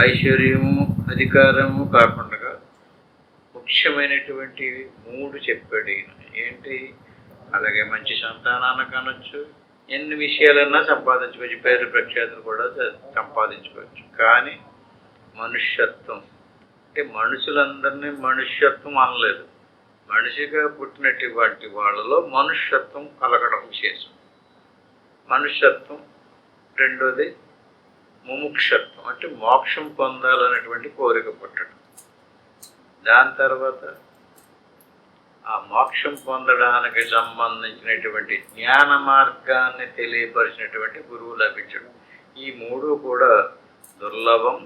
ఐశ్వర్యము, అధికారము కాకుండా ముఖ్యమైనటువంటి 3 చెప్పాడు ఈయన. ఏంటి? అలాగే మంచి సంతానాన్ని కనొచ్చు, ఎన్ని విషయాలన్నా సంపాదించుకోవచ్చు, పేరు ప్రఖ్యాతులు కూడా సంపాదించుకోవచ్చు. కానీ మనుష్యత్వం అంటే మనుషులందరినీ మనుష్యత్వం అనలేదు. మనిషిగా పుట్టినటువంటి వాళ్ళలో మనుష్యత్వం కలగడం విశేషం. మనుష్యత్వం. రెండోది ముముక్షత్వం అంటే మోక్షం పొందాలనేటువంటి కోరిక పుట్టడం. దాని తర్వాత ఆ మోక్షం పొందడానికి సంబంధించినటువంటి జ్ఞాన మార్గాన్ని తెలియపరిచినటువంటి గురువు లభించడం. ఈ 3 కూడా దుర్లభం.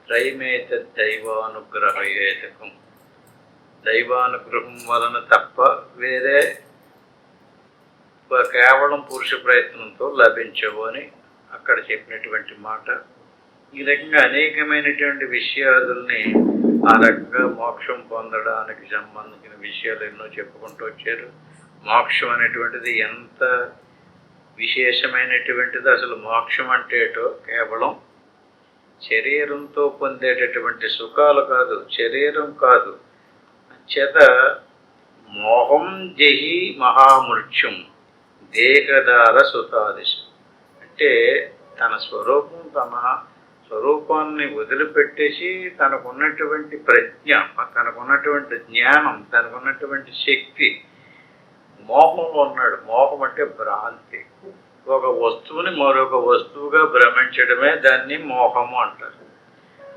త్రైమేత దైవానుగ్రహేతకం. దైవానుగ్రహం వలన తప్ప వేరే కేవలం పురుష ప్రయత్నంతో లభించవు అని అక్కడ చెప్పినటువంటి మాట. ఈ రకంగా అనేకమైనటువంటి విషయాలని ఆ రకంగా మోక్షం పొందడానికి సంబంధించిన విషయాలు ఎన్నో చెప్పుకుంటూ వచ్చారు. మోక్షం అనేటువంటిది ఎంత విశేషమైనటువంటిది. అసలు మోక్షం అంటే ఏటో కేవలం శరీరంతో పొందేటటువంటి సుఖాలు కాదు, శరీరం కాదు. చేత మోహం జహి మహామృత్యుం దేహదార సుతాదిశం అంటే తన స్వరూపాన్ని వదిలిపెట్టేసి తనకున్నటువంటి ప్రజ్ఞ, తనకున్నటువంటి జ్ఞానం, తనకున్నటువంటి శక్తి మోహంలో ఉన్నాడు. మోహం అంటే భ్రాంతి. ఒక వస్తువుని మరొక వస్తువుగా భ్రమించడమే దాన్ని మోహము అంటారు.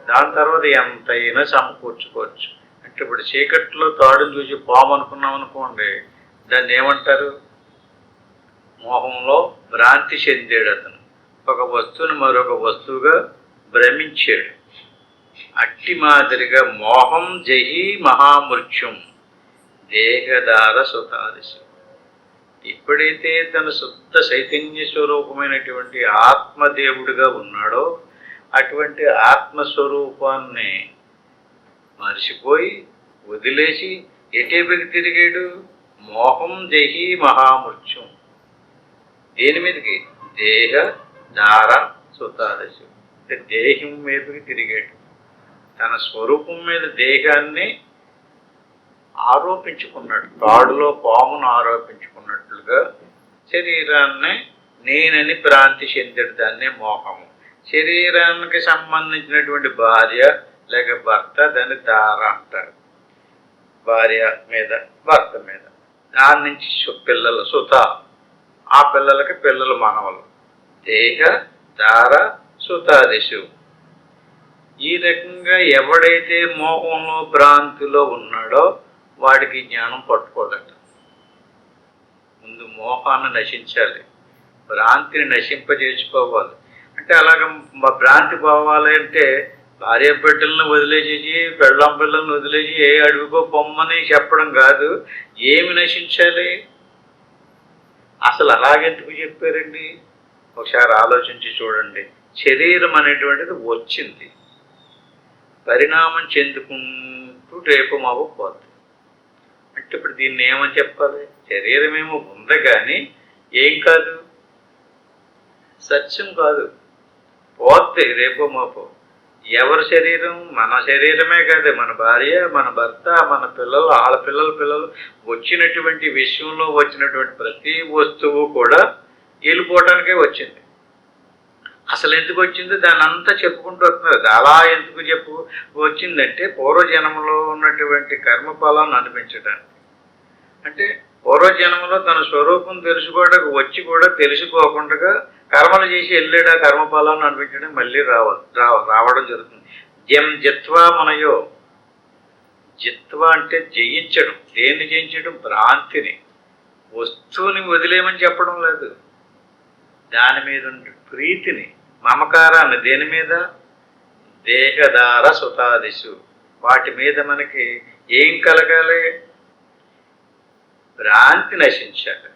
దాని తర్వాత ఎంతైనా సమకూర్చుకోవచ్చు. అంటే ఇప్పుడు చీకట్లో తాడును చూసి పాము అనుకున్నాం అనుకోండి, దాన్ని ఏమంటారు? మోహంలో భ్రాంతి చెందాడు అతను. ఒక వస్తువుని మరొక వస్తువుగా భ్రమించాడు. అట్టి మాదిరిగా మోహం జహి మహామృత్యుం దేహదార సుతాదిశం. ఎప్పుడైతే తన శుద్ధ చైతన్య స్వరూపమైనటువంటి ఆత్మదేవుడిగా ఉన్నాడో అటువంటి ఆత్మస్వరూపాన్ని మరిచిపోయి వదిలేసి ఎటేపకి తిరిగాడు? మోహం జహి మహామృత్యుం. దేని మీదకి? దేహ దార సుతాదశం అంటే దేహం మీదకి తిరిగాడు. తన స్వరూపం మీద దేహాన్ని ఆరోపించుకున్నాడు. తాడులో పామును ఆరోపించుకున్నట్లుగా శరీరాన్ని నేనని భ్రాంతి చెందాడు. దాన్నే మోహము. శరీరానికి సంబంధించినటువంటి భార్య లేక భర్త దాన్ని దార అంటారు. భార్య మీద, భర్త మీద. దాని నుంచి పిల్లలు సుత, ఆ పిల్లలకి పిల్లలు మనవలు. దేహ దార సుతాదిశు. ఈ రకంగా ఎవడైతే మోహంలో భ్రాంతిలో ఉన్నాడో వాడికి జ్ఞానం పట్టుకోదట. ముందు మోహాన్ని నశించాలి, భ్రాంతిని నశింపజేసుకోవాలి. అంటే అలాగ భ్రాంతి పోవాలి అంటే భార్య బిడ్డలను వదిలేసేసి, పెళ్ళాం పిల్లలను వదిలేసి ఏ అడుగుకో పొమ్మని చెప్పడం కాదు. ఏమి నశించాలి? అసలు అలాగెందుకు చెప్పారండి? ఒకసారి ఆలోచించి చూడండి. శరీరం అనేటువంటిది వచ్చింది, పరిణామం చెందుకుంటూ రేపు మాకు పోతుంది. అంటే ఇప్పుడు దీన్ని ఏమని చెప్పాలి? శరీరమేమో ఉంది కానీ ఏం కాదు, సత్యం కాదు, పోతే రేపు మాపు. ఎవరి శరీరం? మన శరీరమే కాదు, మన భార్య, మన భర్త, మన పిల్లలు, పిల్లలు వచ్చినటువంటి విషయంలో వచ్చినటువంటి ప్రతి వస్తువు కూడా వెళ్ళిపోవడానికే వచ్చింది. అసలు ఎందుకు వచ్చిందో దాన్ని అంతా చెప్పుకుంటూ వస్తున్నారు. అలా ఎందుకు వచ్చిందంటే పూర్వజన్మలో ఉన్నటువంటి కర్మఫలాన్ని అనిపించడానికి. అంటే పూర్వజన్మలో తన స్వరూపం తెలుసుకోవడానికి వచ్చి కూడా తెలుసుకోకుండా కర్మలు చేసి వెళ్ళాడు. ఆ కర్మఫలాన్ని అనిపించడం మళ్ళీ రావడం జరుగుతుంది. జిత్వా మనయో. జిత్వా అంటే జయించడం. దేన్ని జయించడం? భ్రాంతిని. వస్తువుని వదిలేయమని చెప్పడం లేదు. దాని మీద ఉండే ప్రీతిని, మమకారాన్ని. దేని మీద? దేహదార సుతాదిశు. వాటి మీద మనకి ఏం కలగాలి? భ్రాంతి నశించాలి.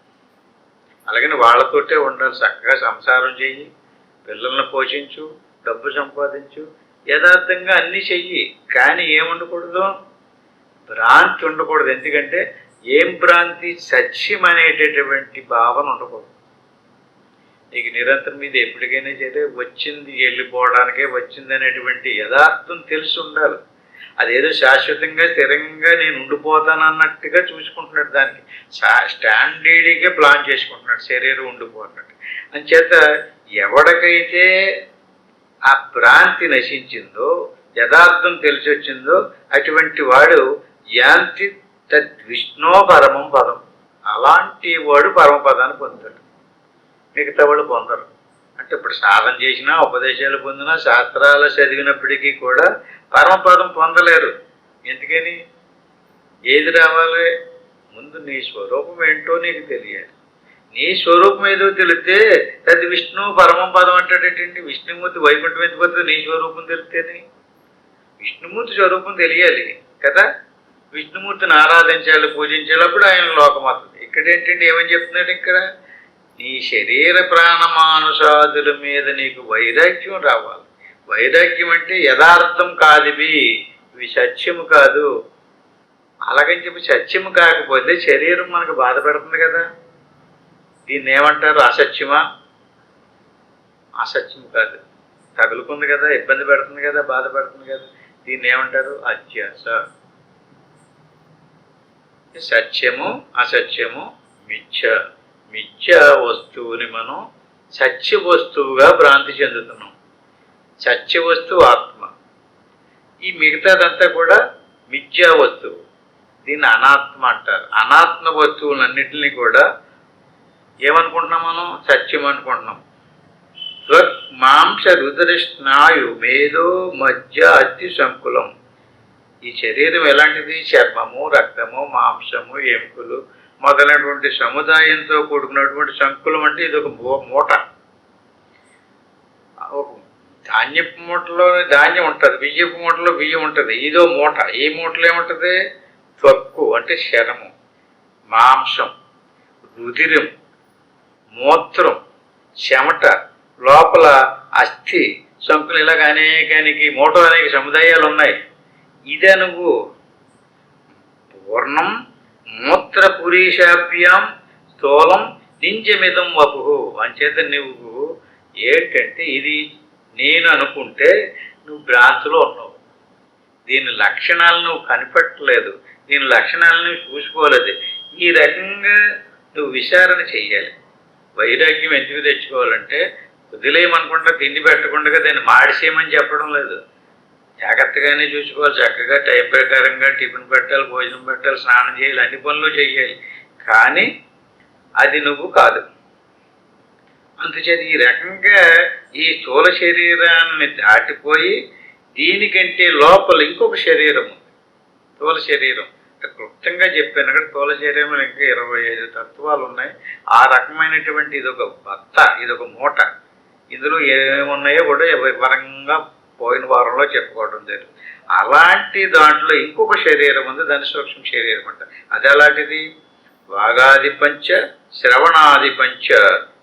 అలాగని వాళ్ళతోటే ఉండాలి. చక్కగా సంసారం చెయ్యి, పిల్లల్ని పోషించు, డబ్బు సంపాదించు, యథార్థంగా అన్నీ చెయ్యి. కానీ ఏముండకూడదు? భ్రాంతి ఉండకూడదు. ఎందుకంటే ఏం భ్రాంతి? సత్యం అనేటటువంటి భావన ఉండకూడదు. నీకు నిరంతరం ఇది ఎప్పటికైనా సరే వచ్చింది వెళ్ళిపోవడానికే వచ్చింది అనేటువంటి యథార్థం తెలిసి ఉండాలి. అదేదో శాశ్వతంగా స్థిరంగా నేను ఉండిపోతాను అన్నట్టుగా చూసుకుంటున్నాడు, దానికి స్టాండర్డ్గా ప్లాన్ చేసుకుంటున్నాడు శరీరం ఉండిపోతున్నట్టు. అంచేత ఎవడికైతే ఆ భ్రాంతి నశించిందో, యథార్థం తెలిసి వచ్చిందో అటువంటి వాడు యాంతి తద్విష్ణో పరమం పదం. అలాంటి వాడు పరమపదాన్ని పొందుతాడు, మిగతా వాళ్ళు పొందరు. అంటే ఇప్పుడు సాధన చేసినా, ఉపదేశాలు పొందినా, శాస్త్రాలు చదివినప్పటికీ కూడా పరమపదం పొందలేరు. ఎందుకని? ఏది రావాలి? ముందు నీ స్వరూపం ఏంటో నీకు తెలియాలి. నీ స్వరూపం ఏదో తెలిస్తే అది విష్ణు పరమం పదం అంటాడేంటండి? విష్ణుమూర్తి వైకుంఠం ఎందుకు పోతుంది? నీ స్వరూపం తెలిస్తేనే. విష్ణుమూర్తి స్వరూపం తెలియాలి కదా, విష్ణుమూర్తిని ఆరాధించాలి, పూజించాలి, అప్పుడు ఆయన లోకం వస్తుంది. ఇక్కడ ఏంటంటే ఏమని చెప్తున్నాడు ఇక్కడ? నీ శరీర ప్రాణమానుషాదుల మీద నీకు వైరాగ్యం రావాలి. వైరాగ్యం అంటే యథార్థం కాదు, ఇవి సత్యము కాదు. అలాగని చెప్పి సత్యము కాకపోతే శరీరం మనకు బాధ పెడుతుంది కదా. దీన్ని ఏమంటారు? అసత్యమా? అసత్యము కాదు, తగులుకుంది కదా, ఇబ్బంది పెడుతుంది కదా, బాధ పెడుతుంది కదా. దీన్ని ఏమంటారు? అధ్యాస. సత్యము అసత్యము మిథ్య. మిథ్య వస్తువుని మనం సత్య వస్తువుగా భ్రాంతి చెందుతున్నాం. సత్య వస్తువు ఆత్మ, ఈ మిగతాదంతా కూడా మిథ్యా వస్తువు. దీన్ని అనాత్మ అంటారు. అనాత్మ వస్తువులన్నింటినీ కూడా ఏమనుకుంటున్నాం మనం? సత్యం అనుకుంటున్నాం. మాంస రుద్ర స్నాయు మేధో మధ్య అతి సంకులం. ఈ శరీరం ఎలాంటిది? చర్మము, రక్తము, మాంసము, ఎముకలు మొదలైనటువంటి సముదాయంతో కూడుకున్నటువంటి సంకులం. అంటే ఇది ఒక మూట. ధాన్యపు మూటలో ధాన్యం ఉంటుంది, బియ్యపు మూటలో బియ్యం ఉంటుంది. ఇదో మూట. ఈ మూటలో ఏముంటుంది? త్వక్కు అంటే శరము, మాంసం, రుధిరం, మూత్రం, చెమట, లోపల అస్థి సంకులు, ఇలాగ అనేకానికి మూటలు అనేక సముదాయాలు ఉన్నాయి. ఇదే నువ్వు పూర్ణం మూత్ర పురీషాభ్యాం స్థూలం నింజమిదం వపు. అంచేత నువ్వు ఏంటంటే ఇది నేను అనుకుంటే నువ్వు భ్రాంతిలో ఉన్నావు. దీని లక్షణాలు నువ్వు కనిపెట్టలేదు, దీని లక్షణాలను చూసుకోలేదు. ఈ రకంగా నువ్వు విచారణ చెయ్యాలి. వైరాగ్యం ఎందుకు తెచ్చుకోవాలంటే వదిలేయమనుకుంటా తిండి పెట్టకుండా దాన్ని మాడిసేయమని చెప్పడం లేదు. జాగ్రత్తగానే చూసుకోవాలి. చక్కగా టైం ప్రకారంగా టిఫిన్ పెట్టాలి, భోజనం పెట్టాలి, స్నానం చేయాలి, అన్ని పనులు చేయాలి. కానీ అది నువ్వు కాదు. అందుచేత ఈ రకంగా ఈ స్థూల శరీరాన్ని దాటిపోయి దీనికంటే లోపల ఇంకొక శరీరం ఉంది. స్థూల శరీరం క్లుప్తంగా చెప్పాను. అక్కడ స్థూల శరీరంలో ఇంకా 25 తత్వాలు ఉన్నాయి. ఆ రకమైనటువంటి ఇదొక బత్త, ఇదొక మూట. ఇందులో ఏమున్నాయో కూడా వివరంగా పోయిన వారంలో చెప్పుకోవడం జరిగింది. అలాంటి దాంట్లో ఇంకొక శరీరం ఉంది, దాని సూక్ష్మ శరీరం అంట. అది అలాంటిది? వాగాది పంచ, శ్రవణాది పంచ,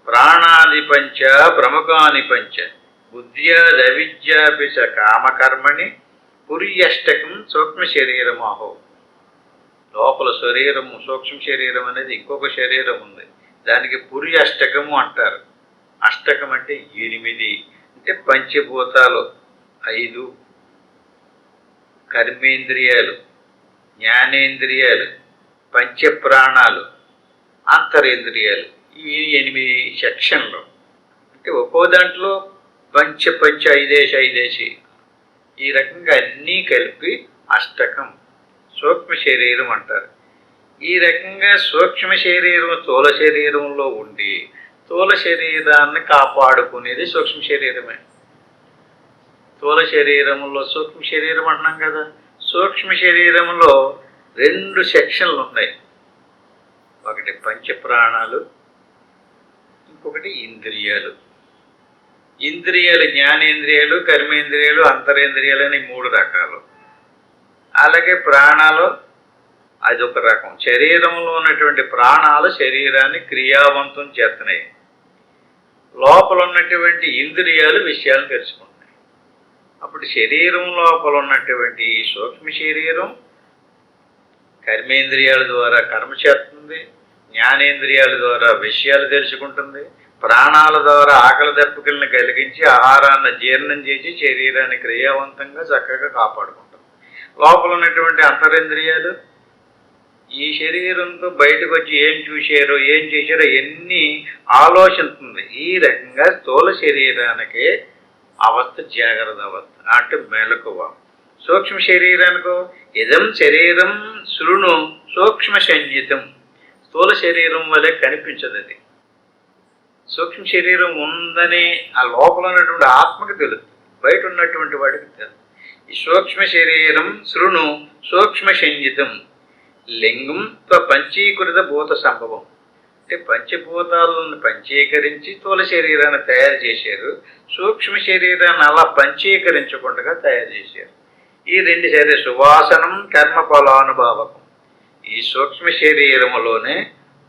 ప్రాణాది పంచ, ప్రముఖాని పంచ, బుద్ధ్యాదవిద్యాపి చ కామకర్మణి పురియష్టకం సూక్ష్మ శరీరమాహో. లోపల శరీరము, సూక్ష్మ శరీరం అనేది ఇంకొక శరీరం ఉంది. దానికి పురి అష్టకము అంటారు. అష్టకం అంటే 8. అంటే పంచభూతాలు 5, కర్మేంద్రియాలు, జ్ఞానేంద్రియాలు, పంచప్రాణాలు, అంతరేంద్రియాలు. ఈ 8 సెక్షన్లు. అంటే ఒక్కో దాంట్లో పంచ 5 ఈ రకంగా అన్నీ కలిపి అష్టకం సూక్ష్మ శరీరం అంటారు. ఈ రకంగా సూక్ష్మ శరీరం స్థూల శరీరంలో ఉండి స్థూల శరీరాన్ని కాపాడుకునేది సూక్ష్మ శరీరమే. స్థూల శరీరంలో సూక్ష్మ శరీరం అంటున్నాం కదా. సూక్ష్మ శరీరంలో 2 సెక్షన్లు ఉన్నాయి. ఒకటి పంచప్రాణాలు, ఇంకొకటి ఇంద్రియాలు. ఇంద్రియాలు జ్ఞానేంద్రియాలు, కర్మేంద్రియాలు, అంతరేంద్రియాలు అని 3 రకాలు. అలాగే ప్రాణాలు అదొక రకం. శరీరంలో ఉన్నటువంటి ప్రాణాలు శరీరాన్ని క్రియావంతం చేస్తున్నాయి. లోపల ఉన్నటువంటి ఇంద్రియాలు విషయాలు తెలుసుకుంటున్నాయి. అప్పుడు శరీరం లోపల ఉన్నటువంటి సూక్ష్మ శరీరం కర్మేంద్రియాల ద్వారా కర్మ చేస్తుంది, జ్ఞానేంద్రియాల ద్వారా విషయాలు తెలుసుకుంటుంది, ప్రాణాల ద్వారా ఆకలి దెబ్బకిల్ని కలిగించి ఆహారాన్ని జీర్ణం చేసి శరీరాన్ని క్రియావంతంగా చక్కగా కాపాడుకుంటాం. లోపల ఉన్నటువంటి అంతరింద్రియాలు ఈ శరీరంతో బయటకు వచ్చి ఏం చూశారో ఏం చేశారో ఎన్ని ఆలోచిస్తుంది. ఈ రకంగా స్థూల శరీరానికి అవస్థ జాగ్రత్త అవస్థ అంటే మెలకువ. సూక్ష్మ శరీరానికో ఇదం శరీరం శృణు సూక్ష్మ సంగీతం. స్థూల శరీరం వలె కనిపించదు అది. సూక్ష్మ శరీరం ఉందని ఆ లోపల ఉన్నటువంటి ఆత్మకు తెలుస్తుంది, బయట ఉన్నటువంటి వాడికి తెలుసు. ఈ సూక్ష్మ శరీరం శృణు సూక్ష్మ సంగీతం లింగం పంచీకృత భూత సంభవం. అంటే పంచభూతాలను పంచీకరించి స్థూల శరీరాన్ని తయారు చేశారు. సూక్ష్మ శరీరాన్ని అలా పంచీకరించకుండా తయారు చేశారు. ఈ రెండు శరీర సువాసనం కర్మ ఫలానుభావకం. ఈ సూక్ష్మ శరీరములోనే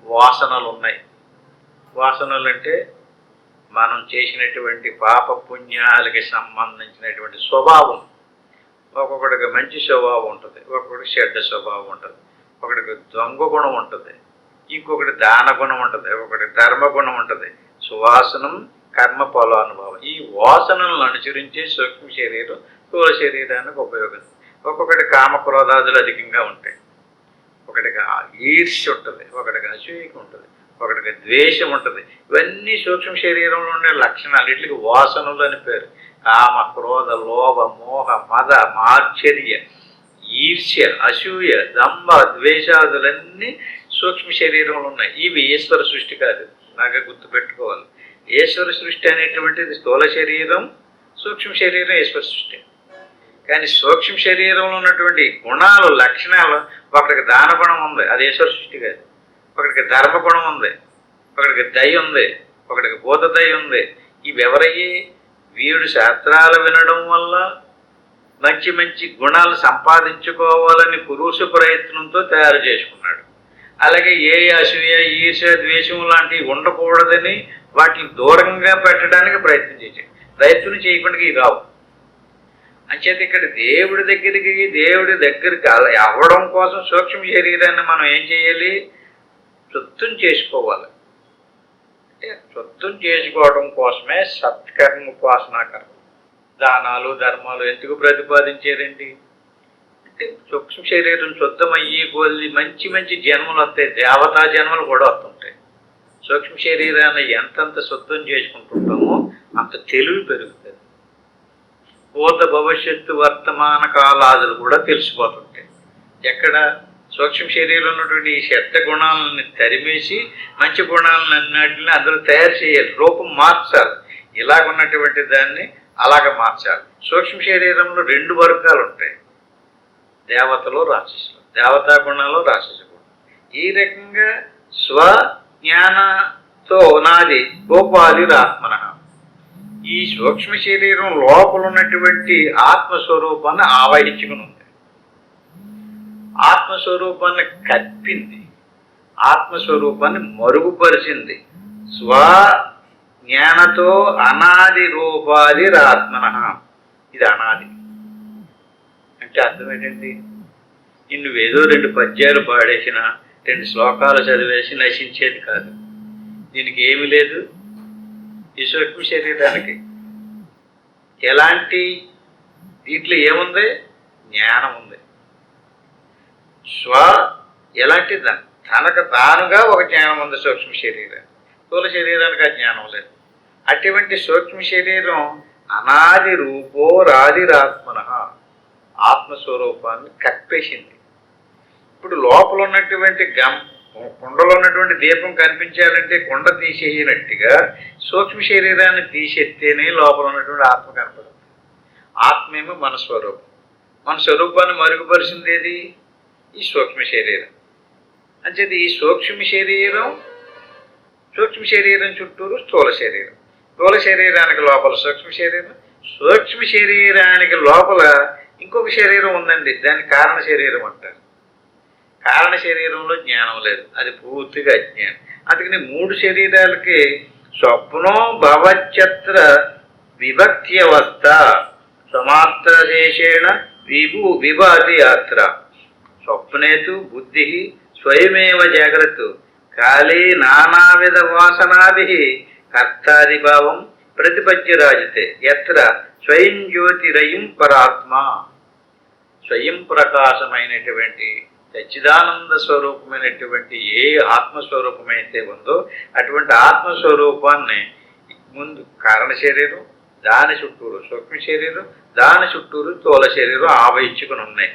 వాసనలు ఉన్నాయి. వాసనలు అంటే మనం చేసినటువంటి పాప పుణ్యాలకి సంబంధించినటువంటి స్వభావం. ఒక్కొక్కడికి మంచి స్వభావం ఉంటుంది, ఒక్కొక్కడికి చెడ్డ స్వభావం ఉంటుంది, ఒకటికి దొంగ గుణం ఉంటుంది, ఇంకొకటి దాన గుణం ఉంటుంది, ఒకటి ధర్మ గుణం ఉంటుంది. సువాసనం కర్మ ఫలానుభవం. ఈ వాసనలను అనుసరించే సూక్ష్మ శరీరం స్థూల శరీరానికి ఉపయోగిస్తుంది. ఒక్కొక్కటి కామక్రోధాదులు అధికంగా ఉంటాయి, ఒకటికి ఈర్ష్య ఉంటుంది, ఒకటికి అసూయకి ఉంటుంది, ఒకటికి ద్వేషం ఉంటుంది. ఇవన్నీ సూక్ష్మ శరీరంలో ఉండే లక్షణాలు. వీటికి వాసనలు అని పేరు. కామ క్రోధ లోభ మోహ మద మాశ్చర్య ఈర్ష్య అసూయ దంభ ద్వేషాదులన్నీ సూక్ష్మ శరీరంలో ఉన్నాయి. ఇవి ఈశ్వర సృష్టి కాదు, బాగా గుర్తుపెట్టుకోవాలి. ఈశ్వర సృష్టి అనేటువంటిది స్థూల శరీరం, సూక్ష్మ శరీరం ఈశ్వర సృష్టి. కానీ సూక్ష్మ శరీరంలో ఉన్నటువంటి గుణాలు లక్షణాలు, ఒకటికి దాన గుణం ఉంది, అది ఈశ్వర సృష్టి కాదు. ఒకటికి ధర్మ గుణం ఉంది, ఒకటికి దయ ఉంది, ఒకటికి భూత దయ ఉంది. ఇవి ఎవరయ్యి? వీడు శాస్త్రాలు వినడం వల్ల మంచి మంచి గుణాలు సంపాదించుకోవాలని పురుష ప్రయత్నంతో తయారు చేసుకున్నాడు. అలాగే ఏ అసూయ ఈర్ష ద్వేషం లాంటివి ఉండకూడదని వాటిని దూరంగా పెట్టడానికి ప్రయత్నం చేశాడు. ప్రయత్నం చేయకుండా ఇవి రావు. అంచేత ఇక్కడ దేవుడి దగ్గరికి అలా అవ్వడం కోసం సూక్ష్మ శరీరాన్ని మనం ఏం చేయాలి? శుద్ధం చేసుకోవాలి. అంటే శుద్ధం చేసుకోవడం కోసమే సత్కర్మ ఉపాసనాకర్మ. దానాలు ధర్మాలు ఎందుకు ప్రతిపాదించారండి అంటే సూక్ష్మ శరీరం శుద్ధమయ్యి కొద్ది మంచి మంచి జన్మలు వస్తాయి, దేవతా జన్మలు కూడా వస్తుంటాయి. సూక్ష్మ శరీరాన్ని ఎంతంత శుద్ధం చేసుకుంటుంటామో అంత తెలివి పెరుగుతుంది. భూత భవిష్యత్తు వర్తమాన కాలాదులు కూడా తెలిసిపోతుంటాయి. ఎక్కడ? సూక్ష్మ శరీరంలో ఉన్నటువంటి ఈ చెడ్డ గుణాలను తరిమేసి మంచి గుణాలను అన్నిటిని అందులో తయారు చేయాలి, రూపం మార్చాలి. ఇలాగున్నటువంటి దాన్ని అలాగ మార్చాలి. సూక్ష్మ శరీరంలో రెండు వర్గాలు ఉంటాయి, దేవతలు రాక్షసులు. దేవతా గుణాలు రాక్షస గుణం. ఈ రకంగా స్వజ్ఞానతో నాది గోపాలిరాత్మన. ఈ సూక్ష్మ శరీరం లోపల ఉన్నటువంటి ఆత్మస్వరూపాన్ని ఆవహించుకుని ఉంది, ఆత్మస్వరూపాన్ని కప్పింది, ఆత్మస్వరూపాన్ని మరుగుపరిచింది. స్వజ్ఞానతో అనాది రూపాలిరాత్మన. ఇది అనాది అంటే అర్థం ఏంటండి? నువ్వేదో రెండు పద్యాలు పాడేసిన, రెండు శ్లోకాలు చదివేసి నశించేది కాదు. దీనికి ఏమి లేదు. ఈ సూక్ష్మ శరీరానికి ఎలాంటి దీంట్లో ఏముంది? జ్ఞానం ఉంది. ఎలాంటి తనకు తానుగా ఒక జ్ఞానం ఉంది సూక్ష్మ శరీరం. స్థూల శరీరానికి ఆ జ్ఞానం లేదు. అటువంటి సూక్ష్మ శరీరం అనాది రూపో రాదిరాత్మన ఆత్మస్వరూపాన్ని కప్పేసింది. ఇప్పుడు లోపల ఉన్నటువంటి కుండలో ఉన్నటువంటి దీపం కనిపించాలంటే కుండ తీసేయనట్టుగా సూక్ష్మ శరీరాన్ని తీసేస్తేనే లోపల ఉన్నటువంటి ఆత్మ కనపడుతుంది. ఆత్మేమో మన స్వరూపం. మన స్వరూపాన్ని మరుగుపరిచింది ఏది? ఈ సూక్ష్మ శరీరం. అంచేది ఈ సూక్ష్మ శరీరం చుట్టూరు స్థూల శరీరం, స్థూల శరీరానికి లోపల సూక్ష్మ శరీరం, సూక్ష్మ శరీరానికి లోపల ఇంకొక శరీరం ఉందండి, దాన్ని కారణ శరీరం అంటారు. కారణ శరీరంలో జ్ఞానం లేదు, అది పూర్తిగా అజ్ఞానం. అందుకని మూడు శరీరాలకి స్వప్నో భవచ్చత్ర విభక్త్యవస్థ సమాత్రశేషేణ విభాతి యాత్ర. స్వప్నేతు బుద్ధి స్వయమేవ జాగ్రత్త కాళీ నానావిధ వాసనాభి కర్తాదిభావం ప్రతిపత్తిరాజితే ఎత్ర స్వయం జ్యోతిరయం పరాత్మ. స్వయం ప్రకాశమైనటువంటి సచ్చిదానంద స్వరూపమైనటువంటి ఏ ఆత్మస్వరూపమైతే ఉందో అటువంటి ఆత్మస్వరూపాన్ని ముందు కారణ శరీరం, దాని చుట్టూరు సూక్ష్మ శరీరం, దాని చుట్టూరు స్థూల శరీరం ఆవహించుకుని ఉన్నాయి.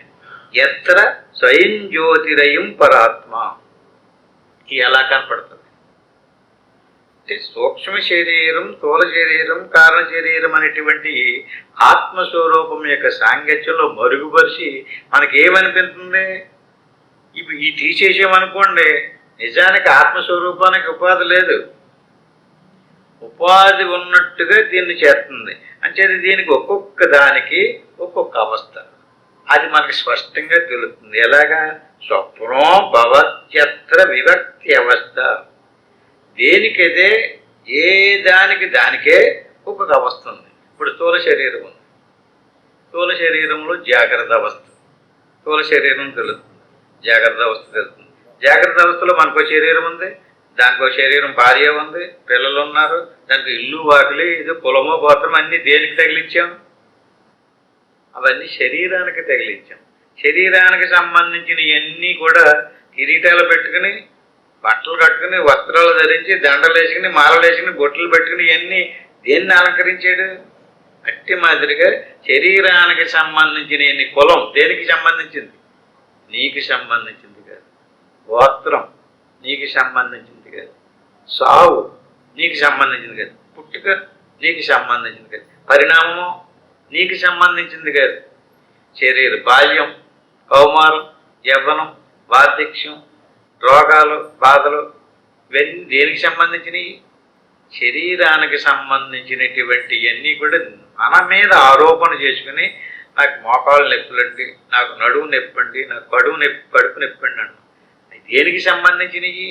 ఎత్ర స్వయం జ్యోతిరయం పరాత్మ. ఇది ఎలా కనపడుతుంది అంటే సూక్ష్మ శరీరం, స్థూల శరీరం, కారణ శరీరం అనేటువంటి ఆత్మస్వరూపం యొక్క సాంగత్యంలో మరుగుపరిచి మనకేమనిపిస్తుంది? ఇప్పుడు ఈ తీసేసామనుకోండి, నిజానికి ఆత్మస్వరూపానికి ఉపాధి లేదు. ఉపాధి ఉన్నట్టుగా దీన్ని చేస్తుంది. అంచేది దీనికి ఒక్కొక్క దానికి ఒక్కొక్క అవస్థ, అది మనకి స్పష్టంగా తెలుస్తుంది. ఎలాగా? స్వప్నో భవత్యత్ర విభక్తి అవస్థ. దేనికైతే ఏ దానికి దానికే ఒక్కొక్క అవస్థ ఉంది. ఇప్పుడు స్థూల శరీరం ఉంది, స్థూల శరీరంలో జాగ్రత్త అవస్థ, స్థూల శరీరం తెలుస్తుంది, జాగ్రత్త అవస్థ తెలుస్తుంది. జాగ్రత్త అవస్థలో మనకో శరీరం ఉంది, దానికో శరీరం భార్య ఉంది, పిల్లలు ఉన్నారు, దానికి ఇల్లు వాకిలి, ఇది పొలమో గోత్రం అన్నీ దేనికి తగిలించాం? అవన్నీ శరీరానికి తగిలించాం. శరీరానికి సంబంధించిన ఇవన్నీ కూడా కిరీటాలు పెట్టుకుని, బట్టలు కట్టుకుని, వస్త్రాలు ధరించి, దండలు వేసుకుని, మాలలు వేసుకుని, బొట్లు పెట్టుకుని ఇవన్నీ దేన్ని అలంకరించాడు? అట్టి మాదిరిగా శరీరానికి సంబంధించిన ఎన్ని కులం దేనికి సంబంధించింది? నీకు సంబంధించింది కాదు. గోత్రం నీకు సంబంధించింది కాదు. సావు నీకు సంబంధించింది కాదు. పుట్టుక నీకు సంబంధించింది కాదు. పరిణామము నీకు సంబంధించింది కాదు. శరీర బాల్యం, కౌమారం, యవ్వనం, వార్ధక్యం, రోగాలు, బాధలు ఇవన్నీ దేనికి సంబంధించినవి? శరీరానికి సంబంధించినటువంటి ఇవన్నీ కూడా మన మీద ఆరోపణ చేసుకుని, నాకు మోకాలు నొప్పులండి, నాకు నడువు నొప్పండి, నాకు కడుపు నొప్పండి అంట. దేనికి సంబంధించినవి?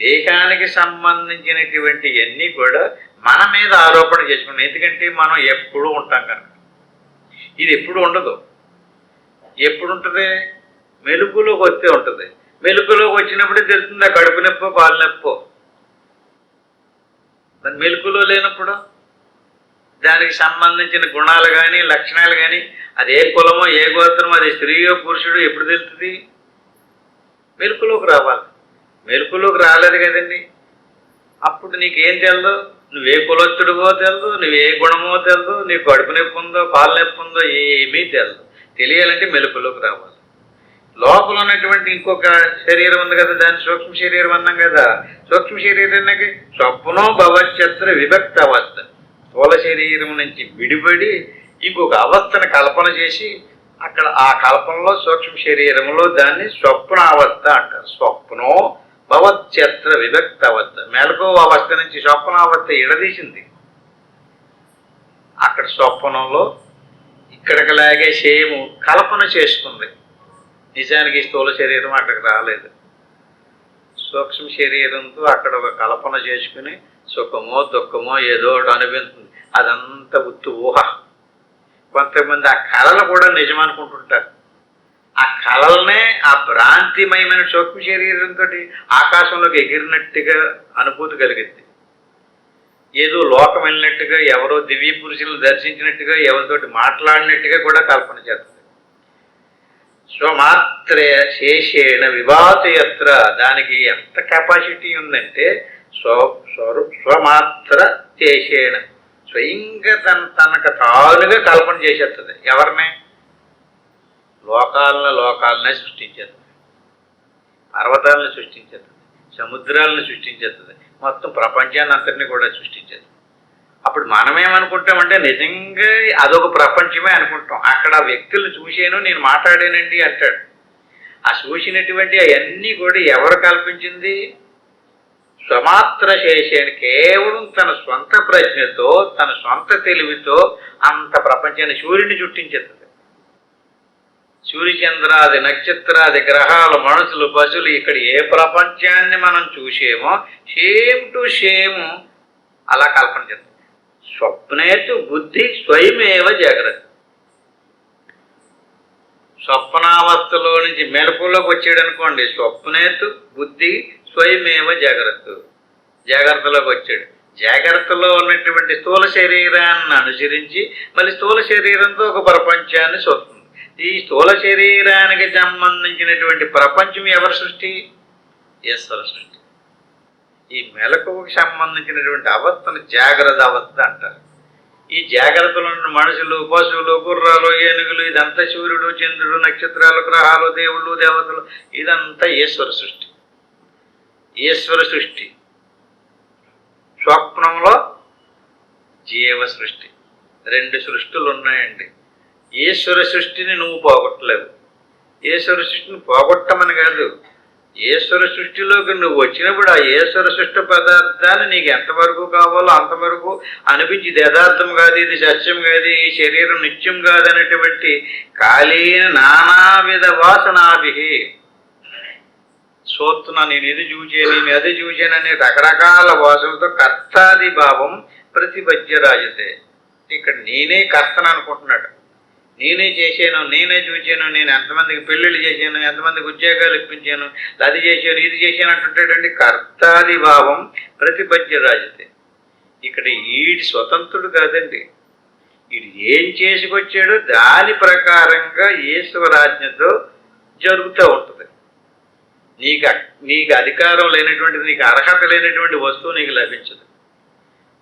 దేహానికి సంబంధించినటువంటి ఇవన్నీ కూడా మన మీద ఆరోపణ చేసుకున్నాం. ఎందుకంటే మనం ఎప్పుడూ ఉంటాం కనుక. ఇది ఎప్పుడు ఉండదు. ఎప్పుడు ఉంటుంది? మెలుగులోకి వస్తే ఉంటుంది. మెలుగులోకి వచ్చినప్పుడే తెలుస్తుంది ఆ కడుపు నొప్పో పాలు నొప్పో. మరి మెలుగులో లేనప్పుడు దానికి సంబంధించిన గుణాలు కానీ లక్షణాలు కానీ, అది ఏ కులమో ఏ గోత్రమో, అది స్త్రీయో పురుషుడు ఎప్పుడు తెలుస్తుంది? మెలుకులోకి రావాలి. మెలుకులోకి రాలేదు కదండి. అప్పుడు నీకేం తెలదు? నువ్వే కులొత్తుడివో తెలదు, నువ్వే గుణమో తెలదు, నీకు కడుపు నొప్పి ఉందో పాలు నొప్పి ఉందో ఏమీ తెలదు. తెలియాలంటే మెలుకులోకి రావాలి. లోపల ఉన్నటువంటి ఇంకొక శరీరం ఉంది కదా, దాన్ని సూక్ష్మ శరీరం అన్నాం కదా. సూక్ష్మ శరీరానికి స్వప్నో భవత్యత్ర విభక్త అవస్థ. స్థూల శరీరం నుంచి విడిపడి ఇంకొక అవస్థను కల్పన చేసి, అక్కడ ఆ కల్పనలో సూక్ష్మ శరీరంలో దాన్ని స్వప్నావస్థ అంటారు. స్వప్నో భవత్యత్ర విభక్త అవస్థ. మెలకువ అవస్థ నుంచి స్వప్నావస్థ ఎడదీసింది. అక్కడ స్వప్నంలో ఇక్కడికి లాగే సేము కల్పన చేసుకుంది. నిజానికి స్థూల శరీరం అక్కడికి రాలేదు. సూక్ష్మ శరీరంతో అక్కడ ఒక కల్పన చేసుకుని సుఖమో దుఃఖమో ఏదో ఒకటి అనిపిస్తుంది. అదంతా ఉత్తు ఊహ. కొంతమంది ఆ కళలు కూడా నిజం అనుకుంటుంటారు. ఆ కళలనే ఆ భ్రాంతిమయమైన సూక్ష్మ శరీరంతో ఆకాశంలోకి ఎగిరినట్టుగా అనుభూతి కలిగింది. ఏదో లోకం వెళ్ళినట్టుగా, ఎవరో దివ్య పురుషులను దర్శించినట్టుగా, ఎవరితోటి మాట్లాడినట్టుగా కూడా కల్పన చేస్తుంది. స్వమాత్రే శేషేణ విభాతయత్ర. దానికి ఎంత కెపాసిటీ ఉందంటే స్వమాత్ర శేషేణ, స్వయంగా తనకు తానుగా కల్పన చేసేస్తుంది. ఎవరినే? లోకాలనే సృష్టించేస్తుంది. పర్వతాలను సృష్టించేస్తుంది, సముద్రాలను సృష్టించేస్తుంది, మొత్తం ప్రపంచాన్ని అంతటినీ కూడా సృష్టించేస్తుంది. అప్పుడు మనమేమనుకుంటామంటే నిజంగా అదొక ప్రపంచమే అనుకుంటాం. అక్కడ వ్యక్తులను చూశాను, నేను మాట్లాడానండి అంటాడు. ఆ చూసినటువంటి అవన్నీ కూడా ఎవరు కల్పించింది? స్వమాత్ర శేషాన్ని కేవలం తన సొంత ప్రజ్ఞతో, తన సొంత తెలివితో అంత ప్రపంచాన్ని సూర్యుని చుట్టించేస్తుంది. సూర్యచంద్రాది నక్షత్రాది గ్రహాలు, మనుషులు, పశువులు, ఇక్కడ ఏ ప్రపంచాన్ని మనం చూసేమో సేమ్ టు సేమ్ అలా కల్పన చేస్తుంది. స్వప్నేతు బుద్ధి స్వయమేవ జాగ్రత్త. స్వప్నావస్థలో నుంచి మెలకులోకి వచ్చాడు అనుకోండి, స్వప్నేతు బుద్ధి స్వయమేవ జాగ్రత్త. జాగ్రత్తలోకి వచ్చాడు. జాగ్రత్తలో ఉన్నటువంటి స్థూల శరీరాన్ని అనుసరించి మళ్ళీ స్థూల శరీరంతో ఒక ప్రపంచాన్ని చూస్తుంది. ఈ స్థూల శరీరానికి సంబంధించినటువంటి ప్రపంచం ఎవరి సృష్టి? ఈశ్వర సృష్టి. ఈ మెలకువకు సంబంధించినటువంటి అవస్థను జాగ్రత్త అవస్థ అంటారు. ఈ జాగ్రత్తలో ఉన్న మనుషులు, పశువులు, గుర్రాలు, ఏనుగులు, ఇదంతా సూర్యుడు, చంద్రుడు, నక్షత్రాలు, గ్రహాలు, దేవుళ్ళు, దేవతలు, ఇదంతా ఈశ్వర సృష్టి. ఈశ్వర సృష్టి. స్వప్నంలో జీవ సృష్టి. 2 సృష్టిలు ఉన్నాయండి. ఈశ్వర సృష్టిని నువ్వు పోగొట్టలేవు. ఈశ్వర సృష్టిని పోగొట్టమని కాదు, ఈశ్వర సృష్టిలోకి నువ్వు వచ్చినప్పుడు ఆ ఈశ్వర సృష్టి పదార్థాన్ని నీకు ఎంతవరకు కావాలో అంతవరకు అనిపించి, ఇది యథార్థం కాదు, ఇది సత్యం కాదు, ఈ శరీరం నిత్యం కాదనేటువంటి కాలీన నానావిధ వాసనాభి చూస్తున్నా, నేను ఇది చూచాను, నేను అది చూచానని రకరకాల వాసనలతో కర్తాది భావం ప్రతిపద్య రాజతే. ఇక్కడ నేనే కర్తను అనుకుంటున్నాడు. నేనే చేశాను, నేనే చూచాను, నేను ఎంతమందికి పెళ్ళిళ్ళు చేశాను, ఎంతమందికి ఉద్యోగాలు ఇప్పించాను, అది చేశాను, ఇది చేశాను అంటుంటాడండి. కర్తాది భావం ప్రతిపద్య రాజతే. ఇక్కడ ఈడి స్వతంత్రుడు కాదండి. ఈడు ఏం చేసుకొచ్చాడో దాని ప్రకారంగా ఈశ్వరాజ్ఞతో జరుగుతూ ఉంటుంది. నీకు అధికారం లేనటువంటిది, నీకు అర్హత లేనటువంటి వస్తువు నీకు లభించదు.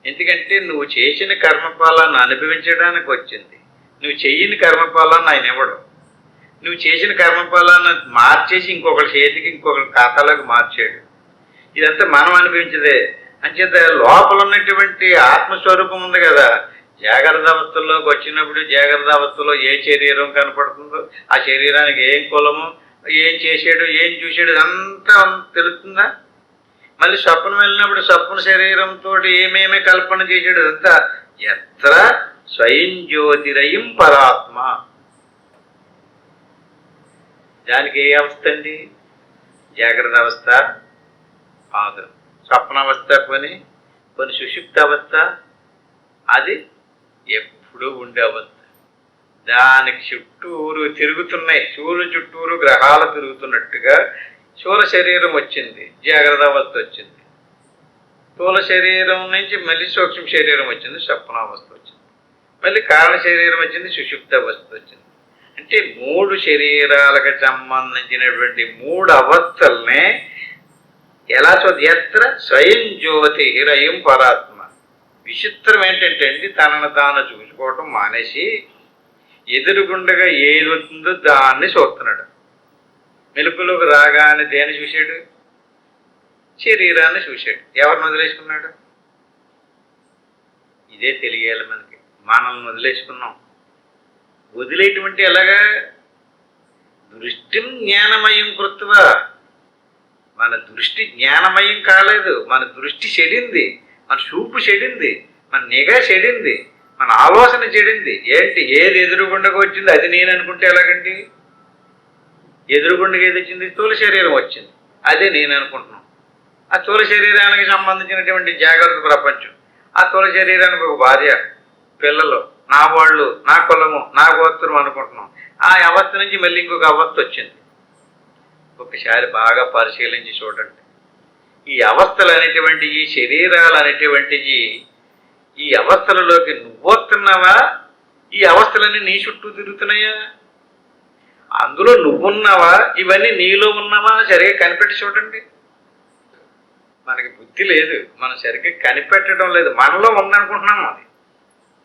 ఎందుకంటే నువ్వు చేసిన కర్మఫలాన్ని అనుభవించడానికి వచ్చింది. నువ్వు చెయ్యని కర్మఫలాన్ని ఆయన ఇవ్వడం. నువ్వు చేసిన కర్మఫలాన్ని మార్చేసి ఇంకొకరి చేతికి, ఇంకొకరి ఖాతాలోకి మార్చాడు. ఇదంతా మనం అనిపించదే. అంచేత లోపల ఉన్నటువంటి ఆత్మస్వరూపం ఉంది కదా, జాగ్రత్త అవస్థల్లోకి వచ్చినప్పుడు జాగ్రత్త అవస్థలో ఏ శరీరం కనపడుతుందో, ఆ శరీరానికి ఏం కులము, ఏం చేశాడు, ఏం చూశాడు, ఇదంతా తెలుస్తుందా? మళ్ళీ స్వప్నం వెళ్ళినప్పుడు స్వప్న శరీరంతో ఏమేమి కల్పన చేశాడు, ఇదంతా ఎత్ర స్వయం జ్యోతిరయం పరాత్మ. దానికి ఏ అవస్థ అండి? జాగ్రత్త అవస్థ కాదు, స్వప్నావస్థ, కొన్ని సుషుప్త అవస్థ, అది ఎప్పుడూ ఉండే అవస్థ. దానికి చుట్టూరు తిరుగుతున్నాయి, సూర్యుని చుట్టూరు గ్రహాలు తిరుగుతున్నట్టుగా స్థూల శరీరం వచ్చింది, జాగ్రత్త అవస్థ వచ్చింది. స్థూల శరీరం నుంచి మళ్ళీ సూక్ష్మ శరీరం వచ్చింది, స్వప్నావస్థ వచ్చింది. మళ్ళీ కారణ శరీరం వచ్చింది, సుషుప్త అవస్థ వచ్చింది. అంటే 3 శరీరాలకు సంబంధించినటువంటి 3 అవస్థల్నే ఎలా ఎత్ర స్వయం జ్యోతి హిరయం పరాత్మ. విచిత్రం ఏంటంటే అండి, తనను తాను చూసుకోవటం మానేసి ఎదురుగుండగా ఏది వస్తుందో దాన్ని చూస్తున్నాడు. మెలుపులోకి రాగానే దేన్ని చూశాడు? శరీరాన్ని చూశాడు. ఎవరిని వదిలేసుకున్నాడు? ఇదే తెలియాలి మనకి. మనల్ని వదిలేసుకున్నాం. వదిలేటువంటి ఎలాగా? దృష్టిం జ్ఞానమయం కృత్వా. మన దృష్టి జ్ఞానమయం కాలేదు, మన దృష్టి చెడింది, మన చూపు చెడింది, మన నిఘా చెడింది, మన ఆలోచన చెడింది. ఏంటి? ఏది ఎదురుగుండగా వచ్చింది అది నేను అనుకుంటే ఎలాగండి? ఎదురుగుండగా ఏది వచ్చింది? స్థూల శరీరం వచ్చింది, అదే నేను అనుకుంటున్నాం. ఆ స్థూల శరీరానికి సంబంధించినటువంటి జాగ్రత్త ప్రపంచం. ఆ స్థూల శరీరానికి ఒక భార్య, పిల్లలు, నా వాళ్ళు, నా కులము, నా గోత్రం అనుకుంటున్నాం. ఆ అవస్థ నుంచి మళ్ళీ ఇంకొక అవస్థ వచ్చింది. ఒకసారి బాగా పరిశీలించి చూడండి. ఈ అవస్థలు అనేటువంటి, ఈ శరీరాలు అనేటువంటివి, ఈ అవస్థలలోకి నువ్వు వస్తున్నావా? ఈ అవస్థలన్నీ నీ చుట్టూ తిరుగుతున్నాయా? అందులో నువ్వున్నావా? ఇవన్నీ నీలో ఉన్నావా? సరిగ్గా కనిపెట్టి చూడండి. మనకి బుద్ధి లేదు, మనం సరిగ్గా కనిపెట్టడం లేదు. మనలో ఉందనుకుంటున్నాం. అది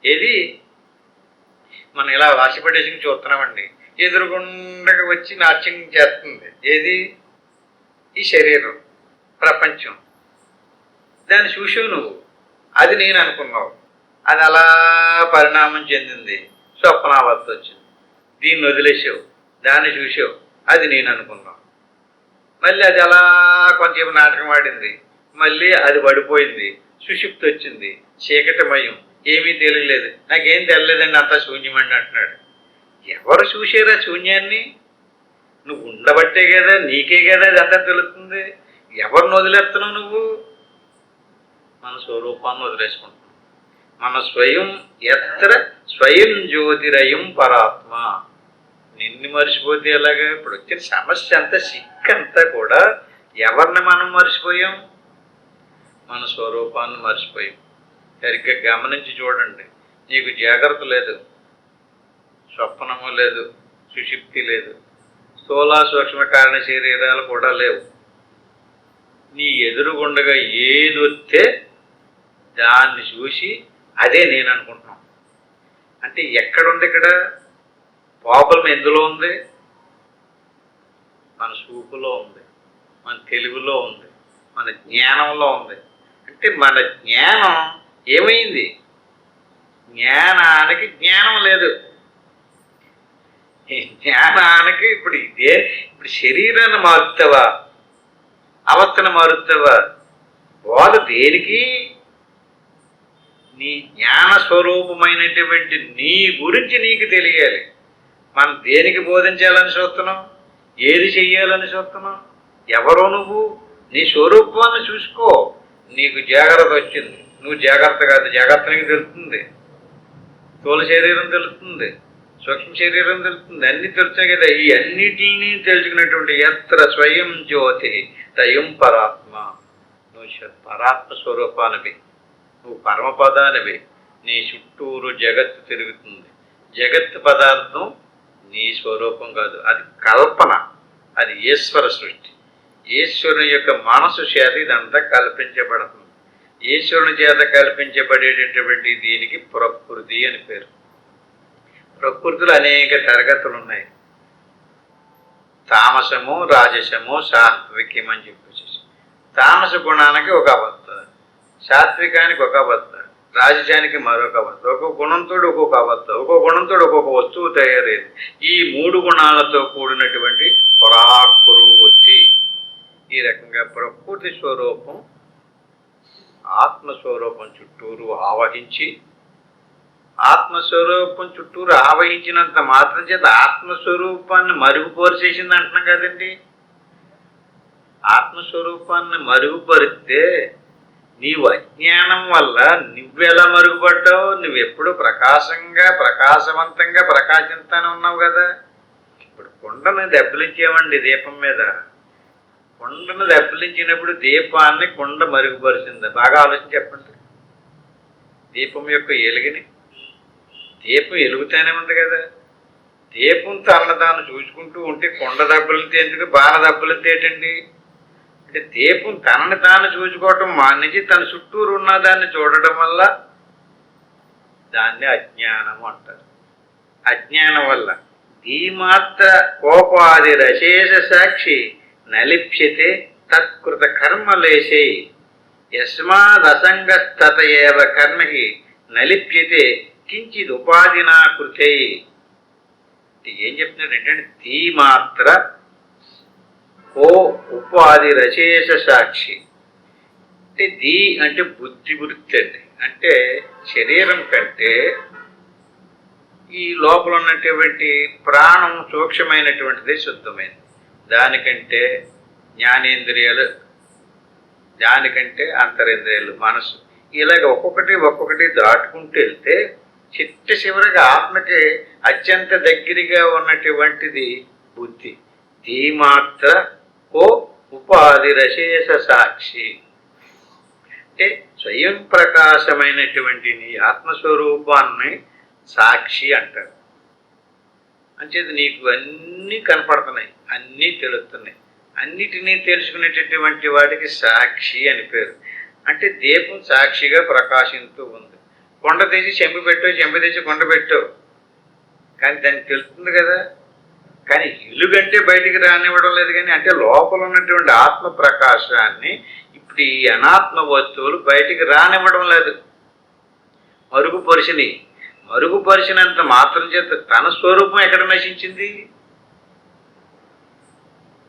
ఏది? మనం ఇలా వాసిపడేసి చూస్తున్నామండి. ఎదురుగుండగా వచ్చి నాట్యం చేస్తుంది. ఏది? ఈ శరీరం, ప్రపంచం. దాన్ని చూసావు నువ్వు, అది నేను అనుకున్నావు. అది అలా పరిణామం చెందింది, స్వప్నావస్థ వచ్చింది. దీన్ని వదిలేసావు, దాన్ని చూసావు, అది నేను అనుకున్నావు. మళ్ళీ అది అలా కొంచెం నాటకం ఆడింది, మళ్ళీ అది పడిపోయింది, సుషుప్తి వచ్చింది, చీకటిమయం, ఏమీ తెలియలేదు. నాకేం తెలియలేదండి, అంతా శూన్యమండి అంటున్నాడు. ఎవరు చూసారా శూన్యాన్ని? నువ్వు ఉండబట్టే కదా, నీకే కదా ఇదంతా తెలుస్తుంది. ఎవరిని వదిలేస్తున్నావు నువ్వు? మన స్వరూపాన్ని వదిలేసుకుంటున్నావు. మన స్వయం ఎత్ర స్వయం జ్యోతిరయం పరాత్మ. నిన్ను మర్చిపోతే ఎలాగా? ఇప్పుడు వచ్చిన సమస్య అంతా, సిక్కంతా కూడా ఎవరిని మనం మర్చిపోయాం? మన స్వరూపాన్ని మర్చిపోయాం. సరిగ్గా గమనించి చూడండి. నీకు జాగ్రత్త లేదు, స్వప్నము లేదు, సుషుప్తి లేదు, స్థూల సూక్ష్మ కారణ శరీరాలు కూడా లేవు. నీ ఎదురుగుండగా ఏది వస్తే దాన్ని చూసి అదే నేను అనుకుంటున్నాం. అంటే ఎక్కడుంది ఇక్కడ ప్రాబ్లం? ఎందులో ఉంది? మన చూపులో ఉంది, మన తెలివిలో ఉంది, మన జ్ఞానంలో ఉంది. అంటే మన జ్ఞానం ఏమైంది? జ్ఞానానికి జ్ఞానం లేదు. ఈ జ్ఞానానికి ఇప్పుడు శరీరాన్ని మారుతావా, అవస్థను మారుతావా? వాళ్ళు దేనికి? నీ జ్ఞాన స్వరూపమైనటువంటి నీ గురించి నీకు తెలియాలి. మనం దేనికి బోధించాలని చూస్తున్నాం? ఏది చెయ్యాలని చూస్తున్నాం? ఎవరో నువ్వు? నీ స్వరూపాన్ని చూసుకో. నీకు జాగ్రత్త వచ్చింది, నువ్వు జాగ్రత్త కాదు, జాగ్రత్త నీకు తెలుస్తుంది. స్థూల శరీరం తెలుస్తుంది, సూక్ష్మ శరీరం తెలుస్తుంది, అన్నీ తెలుస్తాయి కదా. ఈ అన్నిటినీ తెలుసుకున్నటువంటి యత్ర స్వయం జ్యోతి తయం పరాత్మ. నువ్వు పరాత్మ స్వరూపానివి, నువ్వు పరమపదానివి. నీ చుట్టూరు జగత్తు తిరుగుతుంది. జగత్తు పదార్థం నీ స్వరూపం కాదు, అది కల్పన, అది ఈశ్వర సృష్టి. ఈశ్వరుని యొక్క మనసు చేత ఇదంతా కల్పించబడుతుంది. ఈశ్వరుని చేత కల్పించబడేటటువంటి దీనికి ప్రకృతి అని పేరు. ప్రకృతిలో అనేక తరగతులు ఉన్నాయి. తామసము, రాజసము, సాత్వికం అని చెప్పేసి. తామస గుణానికి ఒక అవస్థ, సాత్వికానికి ఒక అవస్థ, రాజసానికి మరొక అవస్థ. ఒక్కొక్క గుణంతో ఒక్కొక్క అవస్థ, ఒక్కొక్క గుణంతో ఒక్కొక్క వస్తువు తయారైంది. ఈ 3 గుణాలతో కూడినటువంటి పరాకృతి. ఈ రకంగా ప్రకృతి స్వరూపం ఆత్మస్వరూపం చుట్టూరు ఆవహించి, ఆత్మస్వరూపం చుట్టూరు ఆవహించినంత మాత్రం చేత ఆత్మస్వరూపాన్ని మరుగుపరిచేసింది అంటున్నాం కదండి. ఆత్మస్వరూపాన్ని మరుగుపరిస్తే నీవు అజ్ఞానం వల్ల నువ్వెలా మరుగుపడ్డావు? నువ్వెప్పుడు ప్రకాశంగా, ప్రకాశవంతంగా, ప్రకాశింతానే ఉన్నావు కదా. ఇప్పుడు కుండను దెబ్బలించామండి దీపం మీద. కుండను దెబ్బలించినప్పుడు దీపాన్ని కుండ మరుగుపరిచింది. బాగా ఆలోచించి చెప్పండి. దీపం యొక్క ఎలుగుని, దీపం ఎలుగుతానే ఉంది కదా. దీపం తనను తాను చూసుకుంటూ ఉంటే కుండ దెబ్బలితే ఎందుకు, బాణ దెబ్బలితే ఏంటండి? అంటే దీపం తనని తాను చూసుకోవటం మానేసి తన చుట్టూరు ఉన్నదాన్ని చూడటం వల్ల దాన్ని అజ్ఞానము అంటారు. అజ్ఞానం వల్ల ధీమాత్ర కోపాది రశేష సాక్షి నలిప్యతే తత్కృత కర్మలేశే యస్మాదసంగస్తత ఏవ కర్మహి నలిప్యతే కించిద్ ఉపాధినా కృతే. ఏం చెప్తున్నాడు ఏంటంటే ధీమాత్ర కో ఉపాధి రశేష సాక్షి. అంటే ధీ అంటే బుద్ధి వృత్తి అండి. అంటే శరీరం కంటే ఈ లోపల ఉన్నటువంటి ప్రాణం సూక్ష్మమైనటువంటిది, శుద్ధమైనది. దానికంటే జ్ఞానేంద్రియాలు, దానికంటే అంతరేంద్రియాలు, మనసు, ఇలాగ ఒక్కొక్కటి దాటుకుంటూ వెళ్తే చిట్ట చివరిగా ఆత్మకి అత్యంత దగ్గరగా ఉన్నటువంటిది బుద్ధి. ధీమాత్ర కో ఉపాధి రశేష సాక్షి. అంటే స్వయం ప్రకాశమైనటువంటి నీ ఆత్మస్వరూపాన్ని సాక్షి అంటారు. అంచేది నీకు అన్నీ కనపడుతున్నాయి, అన్నీ తెలుస్తున్నాయి. అన్నిటినీ తెలుసుకునేటటువంటి వాడికి సాక్షి అని పేరు. అంటే దీపం సాక్షిగా ప్రకాశిస్తూ ఉంది. కొండ తెచ్చి చెంప పెట్టావు, చెంప తెచ్చి కొండ పెట్టావు, కానీ దానికి తెలుస్తుంది కదా. కానీ ఎలుగంటే బయటికి రానివ్వడం లేదు. కానీ అంటే లోపల ఉన్నటువంటి ఆత్మ ప్రకాశాన్ని ఇప్పుడు ఈ అనాత్మ వస్తువులు బయటికి రానివ్వడం లేదు, మరుగుపరిచినాయి. మరుగుపరిచినంత మాత్రం చేత తన స్వరూపం ఎక్కడ నశించింది?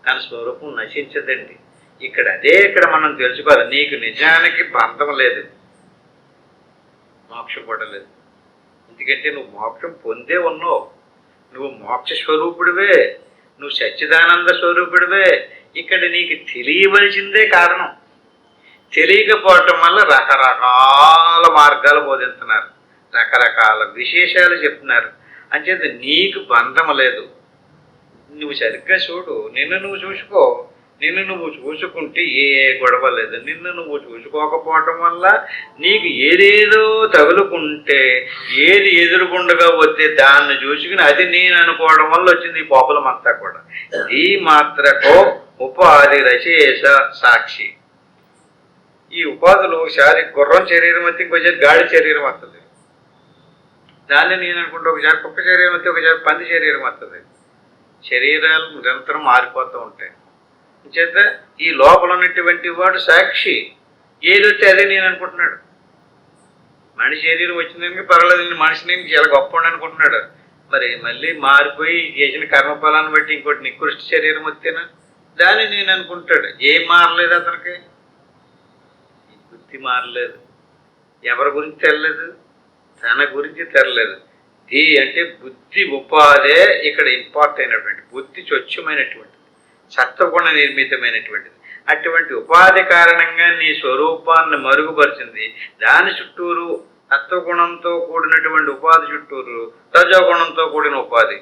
తన స్వరూపం నశించదండి. ఇక్కడ మనం తెలుసుకోవాలి. నీకు నిజానికి బంధం లేదు, మోక్షం కూడా లేదు. ఎందుకంటే నువ్వు మోక్షం పొందే ఉన్నావు. నువ్వు మోక్ష స్వరూపుడివే, నువ్వు సచ్చిదానంద స్వరూపుడివే. ఇక్కడ నీకు తెలియవలసిందే కారణం. తెలియకపోవటం వల్ల రకరకాల మార్గాలు బోధిస్తున్నారు, రకరకాల విశేషాలు చెప్తున్నారు. అంచేత నీకు బంధం లేదు. నువ్వు సరిగ్గా చూడు, నిన్ను నువ్వు చూసుకో. నిన్ను నువ్వు చూసుకుంటే ఏ గొడవ లేదు. నిన్ను నువ్వు చూసుకోకపోవటం వల్ల నీకు ఏదేదో తగులుకుంటే ఏది ఎదురుగుండగా వస్తే దాన్ని చూసుకుని అది నేను అనుకోవడం వల్ల వచ్చింది ఈ పోపలం అంతా కూడా. ఈ మాత్రకో ఉపాధి రచేష సాక్షి. ఈ ఉపాధులు ఒకసారి గుర్రం శరీరం వస్తే ఇంకోసారి గాడి శరీరం వస్తుంది. దాన్ని నేను అనుకుంటే ఒకసారి కుక్క శరీరం వస్తే ఒకసారి పంది శరీరం వస్తుంది. శరీరాలు నిరంతరం మారిపోతూ ఉంటాయి. చేత ఈ లోపల ఉన్నటువంటి వాడు సాక్షి. ఏది వస్తే అదే నేను అనుకుంటున్నాడు. మనిషి శరీరం వచ్చిందానికి పర్వాలేదు, మనిషిని చాలా గొప్ప అనుకుంటున్నాడు. మరి మళ్ళీ మారిపోయి చేసిన కర్మఫలాన్ని బట్టి ఇంకోటి నికృష్ట శరీరం వస్తేనా దాన్ని నేను అనుకుంటాడు. ఏం మారలేదు అతనికి, బుద్ధి మారలేదు. ఎవరి గురించి తెరలేదు, తన గురించి తెరలేదు. అంటే బుద్ధి ఉపాధే ఇక్కడ ఇంపార్ట్ అయినటువంటి, బుద్ధి స్వచ్ఛమైనటువంటిది, సత్వగుణ నిర్మితమైనటువంటిది. అటువంటి ఉపాధి కారణంగా నీ స్వరూపాన్ని మరుగుపరిచింది. దాని చుట్టూరు సత్వగుణంతో కూడినటువంటి ఉపాధి చుట్టూరు రజోగుణంతో కూడిన ఉపాధి,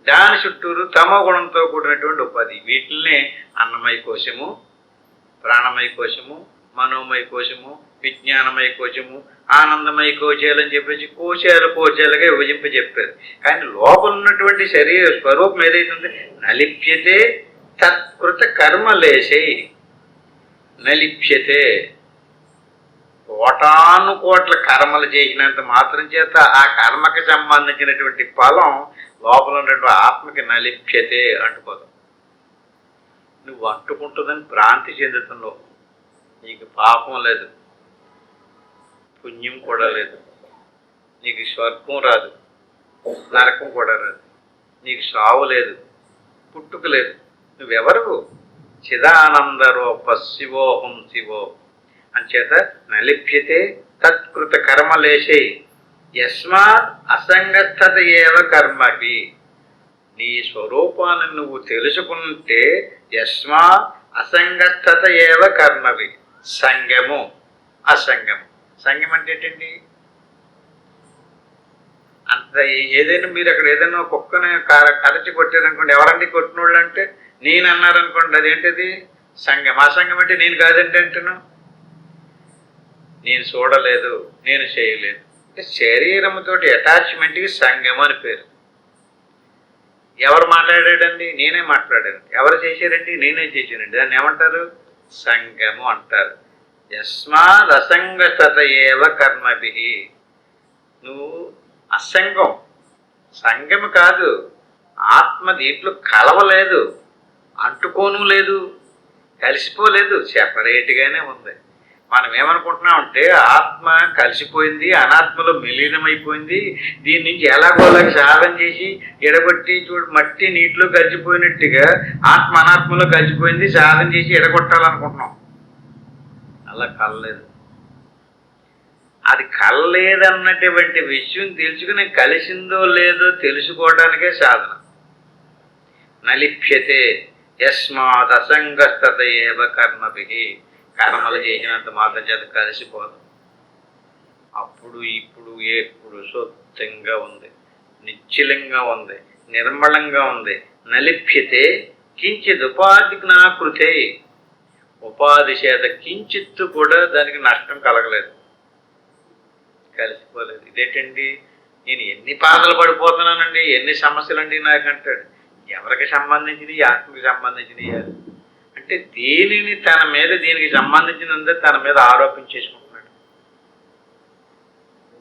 దాని చుట్టూరు తమో గుణంతో కూడినటువంటి ఉపాధి. వీటిల్నే అన్నమయ కోశము, ప్రాణమయ కోశము, మనోమయ కోశము, విజ్ఞానమయ కోశము, ఆనందమయ కోశాలు అని చెప్పేసి కోశాలుగా విభజింప చెప్పారు. కానీ లోపల ఉన్నటువంటి శరీర స్వరూపం ఏదైతుంది, నలిప్యతే తత్కృత కర్మలేశై. నలిప్యతే, కోటాను కోట్ల కర్మలు చేసినంత మాత్రం చేత ఆ కర్మకి సంబంధించినటువంటి ఫలం లోపల ఉన్నటువంటి ఆత్మకి నలిప్యతే అంటుకోదు. నువ్వు అంటుకుంటుందని భ్రాంతి చెందుతున్నావు. నీకు పాపం లేదు, పుణ్యం కూడా లేదు, నీకు స్వర్గం రాదు, నరకం కూడా రాదు, నీకు సావు లేదు, పుట్టుక లేదు. నువ్వెవరు? చిదానంద రూప శివోహం శివో అంచేత నలిప్యతే తత్కృత కర్మలేశై యస్మాత్ అసంగస్థత ఏవ కర్మకి. నీ స్వరూపాన్ని నువ్వు తెలుసుకుంటే యస్మాత్ అసంగస్థత ఏవ కర్మవి. సంగము అసంగము. సంగం అంటే ఏంటండి? అంత ఏదైనా మీరు అక్కడ ఏదైనా కుక్కని కరచి కొట్టారనుకోండి, ఎవరండి కొట్టినోళ్ళు అంటే నేను అన్నారనుకోండి, అదేంటిది సంగం. అసంగం అంటే నేను కాదంటే అంటున్నాను, నేను చూడలేదు, నేను చేయలేదు. అంటే శరీరంతో అటాచ్మెంట్కి సంగం అని పేరు. ఎవరు మాట్లాడాడండి? నేనే మాట్లాడాను. ఎవరు చేశారండి? నేనే చేశానండి. దాన్ని ఏమంటారు? సంగము అంటారు. యస్మాద్ అసంగత ఏవ కర్మభి. నువ్వు అసంగం, సంగము కాదు. ఆత్మ దీంట్లో కలవలేదు, అంటుకోను లేదు, కలిసిపోలేదు, సెపరేట్గానే ఉంది. మనం ఏమనుకుంటున్నామంటే ఆత్మ కలిసిపోయింది, అనాత్మలో విలీనమైపోయింది, దీని నుంచి ఎలాగోలాగా సాధన చేసి ఎడగొట్టి మట్టి నీటిలో కలిసిపోయినట్టుగా ఆత్మ అనాత్మలో కలిసిపోయింది, సాధన చేసి ఎడగొట్టాలనుకుంటున్నాం. అలా కలలేదు. అది కలలేదన్నటువంటి విషయం తెలుసుకుని కలిసిందో లేదో తెలుసుకోవడానికే సాధన. నలిప్యతే యస్మాద్ అసంగస్తత ఏవ కర్మభి. కర్మలు చేసినంత మాత్రం చేత కలిసిపోదు. అప్పుడు ఇప్పుడు ఎప్పుడు శుద్ధంగా ఉంది, నిశ్చలంగా ఉంది, నిర్మలంగా ఉంది. నలిప్యతే కించిత్ ఉపాధి జ్ఞాకృతే. ఉపాధి చేత కించిత్తు కూడా దానికి నష్టం కలగలేదు, కలిసిపోలేదు. ఇదేంటండి, నేను ఎన్ని బాధలు పడిపోతున్నానండి, ఎన్ని సమస్యలండి నాకంటాడు. ఎవరికి సంబంధించినవి? ఆత్మకి సంబంధించినవి. అంటే దేనిని తన మీద, దీనికి సంబంధించినందే తన మీద ఆరోపించేసుకుంటున్నాడు.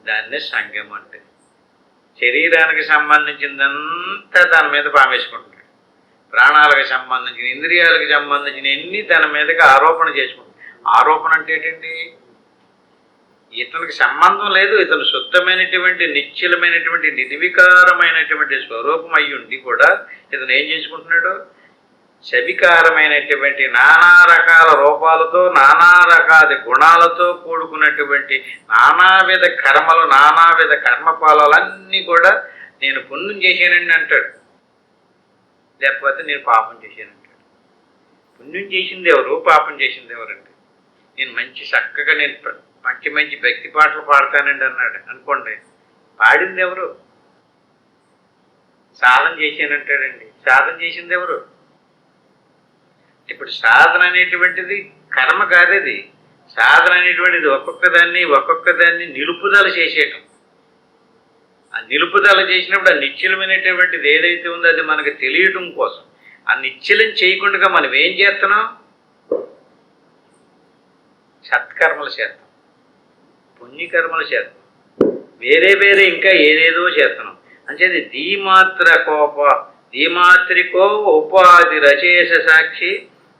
దాన్నే సంగం అంటే. శరీరానికి సంబంధించిందంతా తన మీద పామేసుకుంటున్నాడు. ప్రాణాలకు సంబంధించిన, ఇంద్రియాలకు సంబంధించిన ఎన్ని తన మీదకి ఆరోపణ చేసుకుంటున్నాడు. ఆరోపణ అంటే ఏంటండి? ఇతనికి సంబంధం లేదు. ఇతను శుద్ధమైనటువంటి, నిశ్చలమైనటువంటి, నిర్వికారమైనటువంటి స్వరూపం అయి ఉండి కూడా ఇతను ఏం చేసుకుంటున్నాడు? శవికారమైనటువంటి నానా రకాల రూపాలతో, నానా రకాల గుణాలతో కూడుకున్నటువంటి నానావిధ కర్మలు, నానావిధ కర్మఫలాలన్నీ కూడా నేను పుణ్యం చేశానండి అంటాడు, లేకపోతే నేను పాపం చేశానంటాడు. పుణ్యం చేసింది ఎవరు? పాపం చేసింది ఎవరండి? నేను మంచి చక్కగా నేను మంచి మంచి భక్తి పాటలు పాడతానండి అన్నాడు అనుకోండి, పాడింది ఎవరు? సాధన చేశానంటాడండి. సాధన చేసింది ఎవరు? ఇప్పుడు సాధన అనేటువంటిది కర్మ కాదు. అది సాధన అనేటువంటిది ఒక్కొక్క దాన్ని నిలుపుదల చేసేయటం. ఆ నిలుపుదల చేసినప్పుడు ఆ నిశ్చలమైనటువంటిది ఏదైతే ఉందో అది మనకు తెలియటం కోసం. ఆ నిశ్చలం చేయకుండా మనం ఏం చేస్తున్నాం? సత్కర్మలు చేస్తాం, పుణ్యకర్మలు చేస్తాం, వేరే ఇంకా ఏదేదో చేస్తున్నాం. అంచేది ధీమాత్రికో ఉపాధి రచేష సాక్షి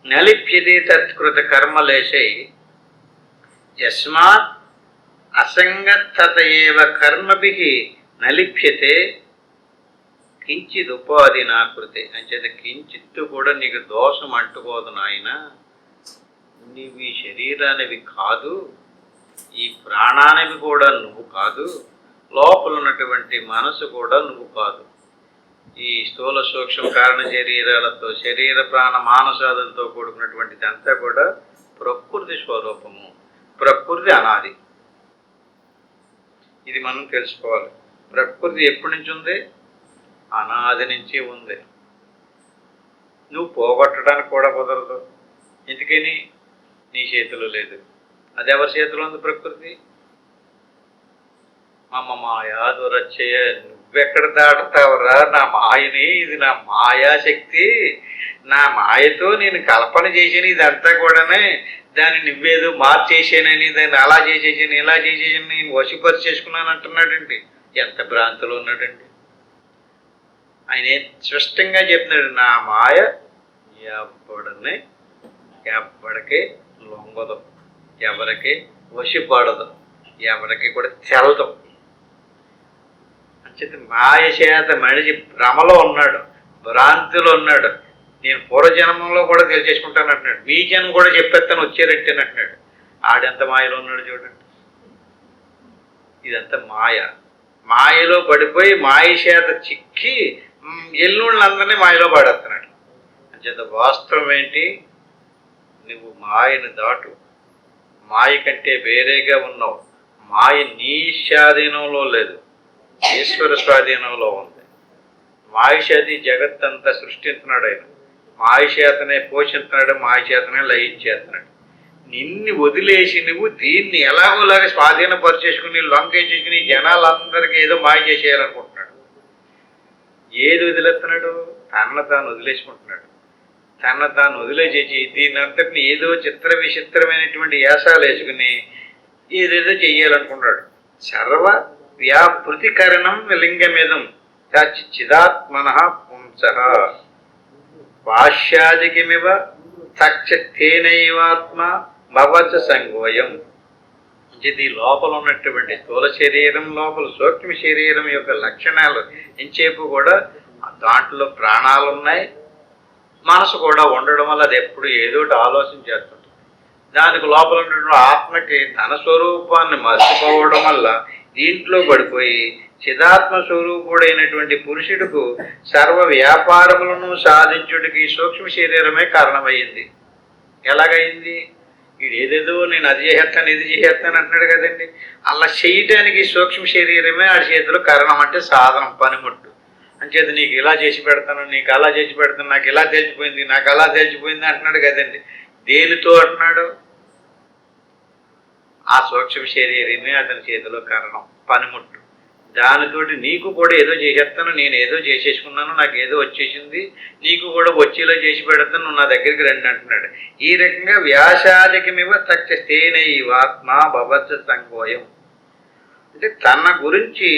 నలిప్యతే తత్కృత కర్మలేశై యస్మాత్ అసంగతత ఏవ కర్మభిః నలిప్యతే కించిత్ ఉపాధి నాకృతే. అంచేత కించిత్తు కూడా నీకు దోషం అంటుకోదు నాయన. నీవు ఈ శరీరానివి కాదు, ఈ ప్రాణానివి కూడా నువ్వు కాదు, లోపల ఉన్నటువంటి మనసు కూడా నువ్వు కాదు. ఈ స్థూల సూక్ష్మ కారణ శరీరాలతో శరీర ప్రాణ మానసాదులతో కూడుకున్నటువంటిదంతా కూడా ప్రకృతి స్వరూపము, ప్రకృతి అనాది. ఇది మనం తెలుసుకోవాలి. ప్రకృతి ఎప్పటి నుంచి ఉంది? అనాది నుంచి ఉంది. నువ్వు పోగొట్టడానికి కూడా కుదరదు. ఎందుకని? నీ చేతిలో లేదు. అది ఎవరి చేతిలో ఉంది? ప్రకృతి. మమ మాయా దురచ్చయ, నువ్వెక్కడ దాటుతావురా నా మాయని? ఇది నా మాయాశక్తి, నా మాయతో నేను కల్పన చేసాను ఇదంతా కూడానే. దాన్ని నువ్వేదో మార్చేసానని, దాన్ని అలా చేసేసాను ఇలా చేసేసాను, నేను వశపరిచేసుకున్నాను అంటున్నాడండి. ఎంత భ్రాంతిలో ఉన్నాడండి ఆయన. స్పష్టంగా చెప్తున్నాడు, నా మాయ ఎవ్వడికి లొంగదు, ఎవరికి వశపడదు, ఎవరికి కూడా తెలదు. అంచేత మాయ చేత మనిషి భ్రమలో ఉన్నాడు, భ్రాంతిలో ఉన్నాడు. నేను పూర్వజన్మంలో కూడా తెలిసేసుకుంటాను అంటున్నాడు. మీ జన్మ కూడా చెప్పేస్తాను వచ్చేరట్టేని అంటున్నాడు. ఆడెంత మాయలో ఉన్నాడు చూడండి. ఇదంతా మాయలో పడిపోయి మాయ చేత చిక్కి ఎల్లుళ్ళందరినీ మాయలో పడేస్తున్నాడు. అంచేత వాస్తవం ఏంటి? నువ్వు మాయను దాటు. మాయ కంటే వేరేగా ఉన్నావు. మాయ నీ స్వాధీనంలో లేదు, ఈశ్వర స్వాధీనంలో ఉంది. మాయ చేతి జగత్తంతా సృష్టిస్తున్నాడు ఆయన. మాయ చేతనే పోషిస్తున్నాడు, మాయ చేతనే లయించేస్తున్నాడు. నిన్ను వదిలేసి నువ్వు దీన్ని ఎలాగోలాగా స్వాధీనపరిచేసుకుని లొంకేసుకుని జనాలందరికీ ఏదో మాయ చేసేయాలనుకుంటున్నాడు. ఏది వదిలేస్తున్నాడు? తనను తాను వదిలేసుకుంటున్నాడు. తన తాను వదిలేసేసి దీని అంతటిని ఏదో విచిత్రమైనటువంటి యాసాలు వేసుకుని ఏదేదో చెయ్యాలనుకున్నాడు. సర్వ వ్యాపృతికరణం లింగమిదం చిదాత్మన పుంస పాశ్యాదికిమివ తేనైవాత్మ భవచ సంగోయం. ఇది లోపల ఉన్నటువంటి స్థూల శరీరం లోపల సూక్ష్మ శరీరం యొక్క లక్షణాలు ఎంచేపు కూడా దాంట్లో ప్రాణాలు ఉన్నాయి, మనసు కూడా ఉండడం వల్ల అది ఎప్పుడు ఏదోటి ఆలోచన చేస్తుంది. దానికి లోపల ఉన్నటువంటి ఆత్మకి తన స్వరూపాన్ని మర్చిపోవడం వల్ల దీంట్లో పడిపోయి చిదాత్మ స్వరూపుడైనటువంటి పురుషుడికు సర్వ వ్యాపారములను సాధించుడికి సూక్ష్మ శరీరమే కారణమయ్యింది. ఎలాగైంది? వీడు ఏదేదో నేను అది చేసేస్తాను ఇది చేసేస్తాను అంటున్నాడు కదండి. అలా చేయటానికి సూక్ష్మ శరీరమే ఆడి చేతిలో కారణం. అంటే సాధనం, పనిముట్టు. అంచేత నీకు ఇలా చేసి పెడతాను, నీకు అలా చేసి పెడతాను, నాకు ఇలా తెలిసిపోయింది, నాకు అలా తెలిసిపోయింది అంటున్నాడు కదండి. దేనితో అంటున్నాడు? ఆ సూక్ష్మ శరీరమే అతని చేతిలో కారణం, పనిముట్టు. దానితోటి నీకు కూడా ఏదో చేసేస్తాను, నేను ఏదో చేసేసుకున్నాను, నాకు ఏదో వచ్చేసింది, నీకు కూడా వచ్చేలా చేసి పెడతాను, నువ్వు నా దగ్గరికి రండి అంటున్నాడు. ఈ రకంగా వ్యాసాదికమివ తేనైవాత్మ భవచ్చ సంకోయం. అంటే తన గురించి,